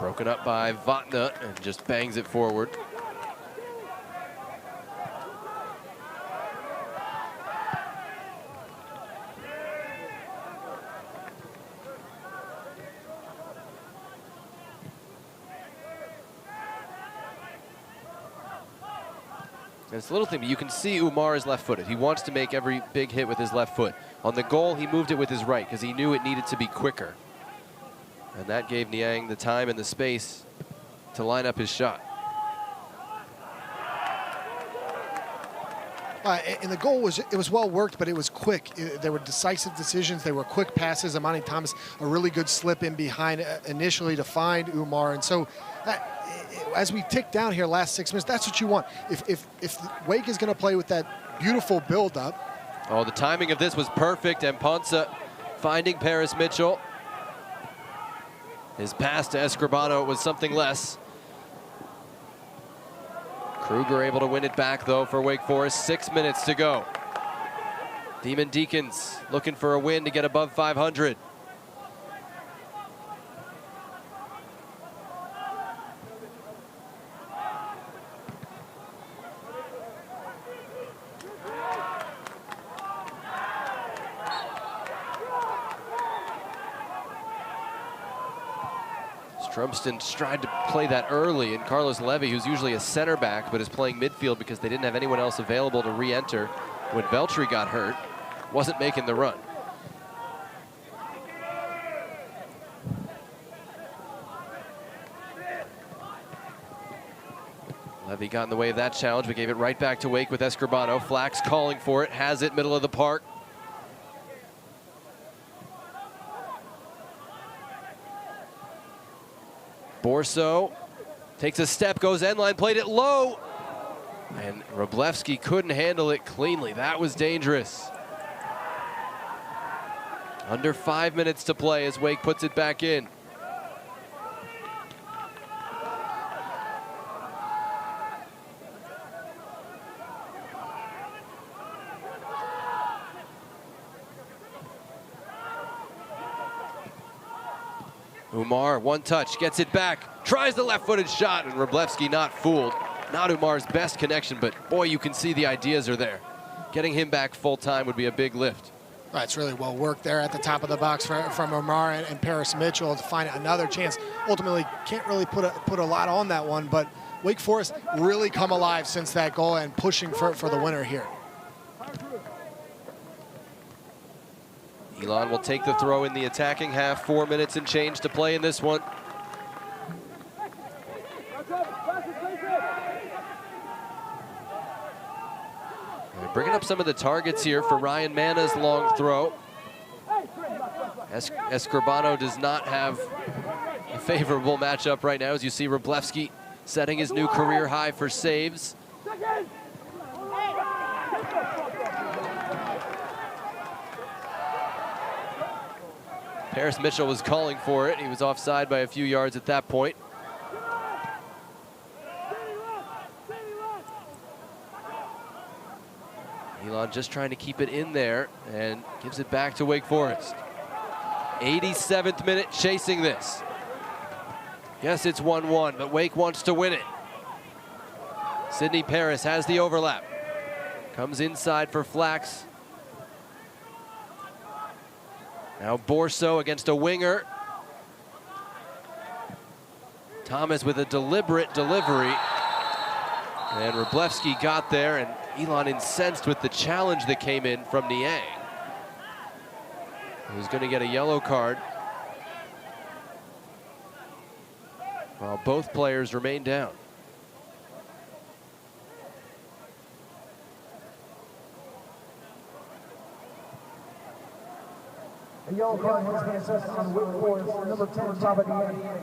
Broken up by Vatna and just bangs it forward. And it's a little thing, but you can see Umar is left-footed. He wants to make every big hit with his left foot. On the goal, he moved it with his right because he knew it needed to be quicker. And that gave Niang the time and the space to line up his shot. And the goal was, it was well worked, but it was quick. There were decisive decisions. They were quick passes. Amani Thomas, a really good slip in behind initially to find Umar. And so as we tick down here last 6 minutes, that's what you want. If Wake is going to play with that beautiful build-up. Oh, the timing of this was perfect, and Ponce finding Paris Mitchell. His pass to Escribano was something less. Kruger able to win it back, though, for Wake Forest. 6 minutes to go. Demon Deacons looking for a win to get above 500. Strumston tried to play that early, and Carlos Levy, who's usually a center back, but is playing midfield because they didn't have anyone else available to re-enter when Veltri got hurt, wasn't making the run. Levy got in the way of that challenge, but gave it right back to Wake with Escribano. Flax calling for it, has it, middle of the park. Borso takes a step, goes end line, played it low. And Wroblewski couldn't handle it cleanly. That was dangerous. Under 5 minutes to play as Wake puts it back in. Umar, one touch, gets it back, tries the left-footed shot, and Wroblewski not fooled. Not Umar's best connection, but boy, you can see the ideas are there. Getting him back full time would be a big lift. Right, it's really well worked there at the top of the box from Umar and Paris Mitchell to find another chance. Ultimately, can't really put a lot on that one, but Wake Forest really come alive since that goal and pushing for the winner here. Elon will take the throw in the attacking half. 4 minutes and change to play in this one. They're bringing up some of the targets here for Ryan Mana's long throw. Escribano does not have a favorable matchup right now, as you see Wroblewski setting his new career high for saves. Paris Mitchell was calling for it. He was offside by a few yards at that point. Elon just trying to keep it in there and gives it back to Wake Forest. 87th minute chasing this. Yes, it's 1-1, but Wake wants to win it. Sidney Paris has the overlap. Comes inside for Flax. Now Borso against a winger. Thomas with a deliberate delivery. And Wroblewski got there, and Elon incensed with the challenge that came in from Niang. Who's going to get a yellow card while both players remain down. A yellow card has been assessed on Wake Forest, number 10, Baba Niang.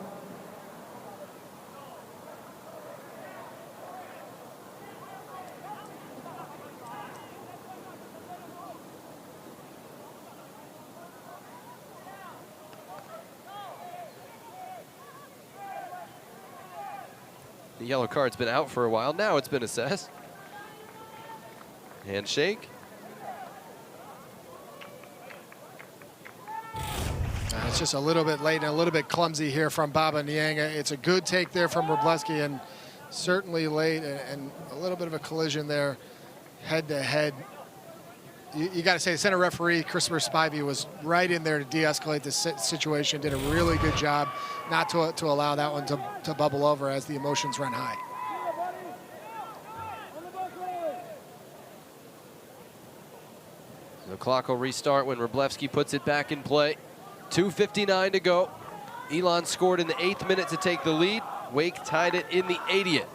The yellow card's been out for a while. Now it's been assessed. Handshake. It's just a little bit late and a little bit clumsy here from Baba Niang. It's a good take there from Wroblewski, and certainly late, and a little bit of a collision there, head to head. You got to say, the center referee, Christopher Spivey, was right in there to de-escalate the situation, did a really good job not to allow that one to bubble over as the emotions run high. The clock will restart when Wroblewski puts it back in play. 2:59 to go. Elon scored in the 8th minute to take the lead. Wake tied it in the 80th.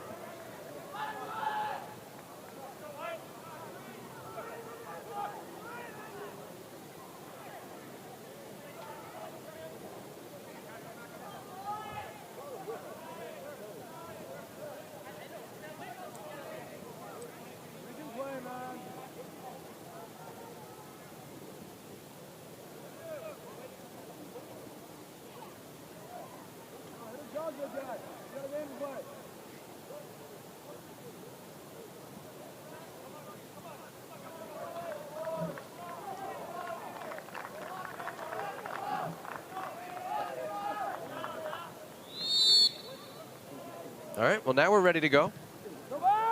All right, well, now we're ready to go.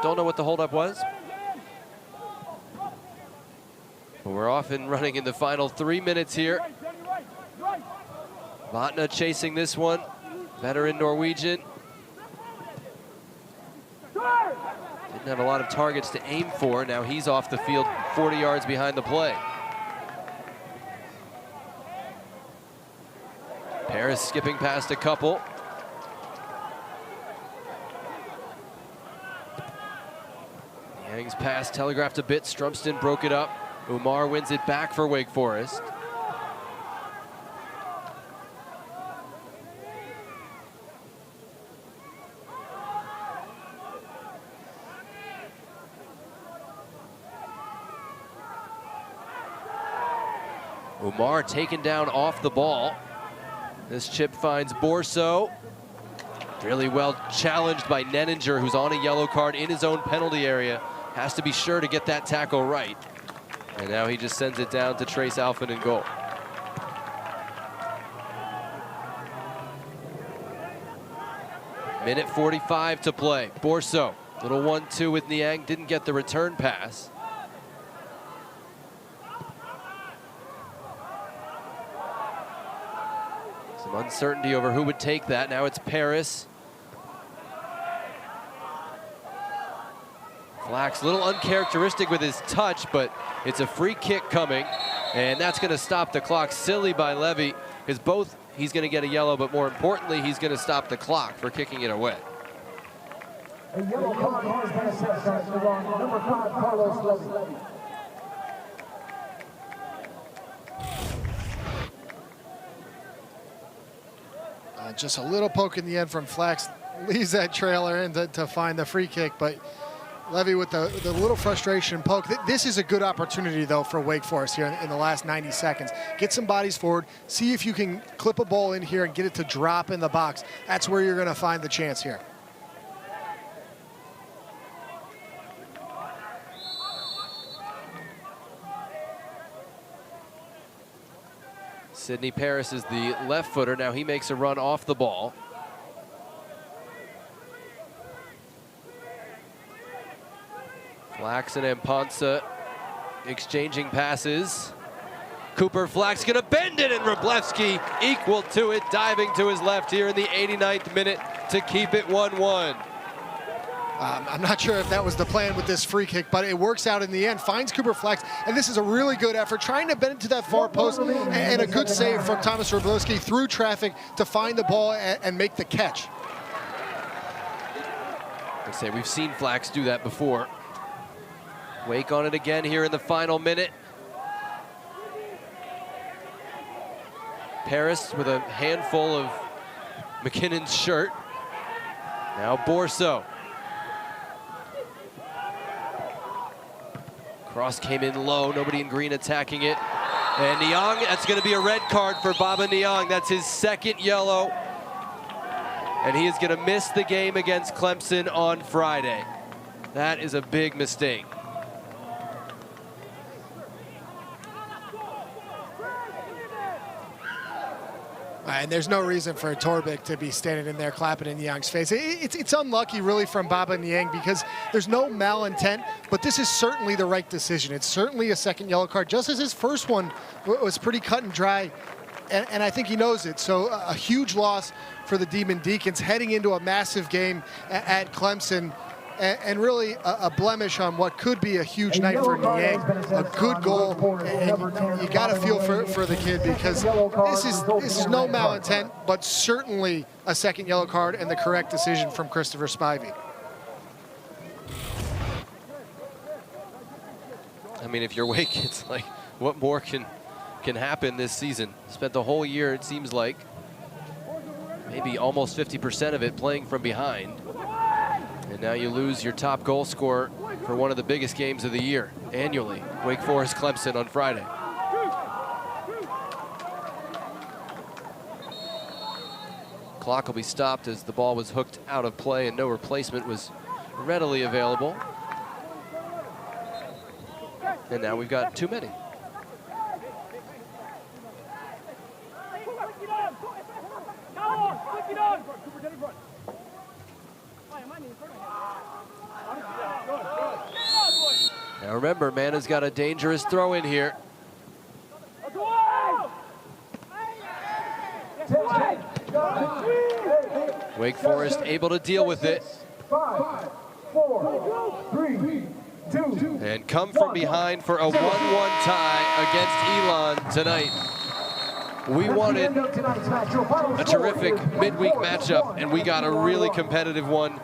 Don't know what the holdup was. But we're off and running in the final 3 minutes here. Vatna chasing this one. Veteran Norwegian. Didn't have a lot of targets to aim for. Now he's off the field 40 yards behind the play. Paris skipping past a couple. Yang's pass telegraphed a bit. Strumston broke it up. Umar wins it back for Wake Forest. Umar taken down off the ball. This chip finds Borso. Really well challenged by Nenninger, who's on a yellow card in his own penalty area. Has to be sure to get that tackle right. And now he just sends it down to Trace Alphen in goal. Minute 45 to play. Borso, little 1-2 with Niang, didn't get the return pass. Some uncertainty over who would take that. Now it's Paris. Flax, a little uncharacteristic with his touch, but it's a free kick coming, and that's going to stop the clock. Silly by Levy, because both he's going to get a yellow, but more importantly, he's going to stop the clock for kicking it away. A yellow card has been assessed on number 5, Carlos Levy. Just a little poke in the end from Flax. Leaves that trailer in to find the free kick, but Levy with the little frustration poke. This is a good opportunity, though, for Wake Forest here in the last 90 seconds. Get some bodies forward. See if you can clip a ball in here and get it to drop in the box. That's where you're going to find the chance here. Sidney Paris is the left footer. Now he makes a run off the ball. Flax and Amponsa exchanging passes. Cooper Flax gonna bend it, and Wroblewski equal to it, diving to his left here in the 89th minute to keep it 1-1. I'm not sure if that was the plan with this free kick, but it works out in the end. Finds Cooper Flax, and this is a really good effort, trying to bend it to that far post, and a good save from Thomas Wroblewski through traffic to find the ball and make the catch. I say we've seen Flax do that before. Wake on it again here in the final minute. Paris with a handful of McKinnon's shirt. Now Borso. Cross came in low, nobody in green attacking it. And Niang, that's gonna be a red card for Baba Niang. That's his second yellow. And he is gonna miss the game against Clemson on Friday. That is a big mistake. And there's no reason for Torbeck to be standing in there clapping in Niang's face. It's unlucky, really, from Baba Niang, because there's no malintent, but this is certainly the right decision. It's certainly a second yellow card, just as his first one was pretty cut and dry, and I think he knows it. So a huge loss for the Demon Deacons heading into a massive game at Clemson, and really a blemish on what could be a huge night for Niang. A good goal, and you got to feel for the kid, because this is no malintent, but certainly a second yellow card and the correct decision from Christopher Spivey. I mean, if you're Wake, it's like, what more can happen this season? Spent the whole year, it seems like, maybe almost 50% of it playing from behind. And now you lose your top goal scorer for one of the biggest games of the year annually. Wake Forest Clemson on Friday. Clock will be stopped as the ball was hooked out of play and no replacement was readily available. And now we've got too many. Now remember, Mana's got a dangerous throw in here. Wake Forest able to deal with it. 5, 4, 3, 2, and come from behind for a 1-1 tie against Elon tonight. We wanted a terrific midweek matchup, and we got a really competitive one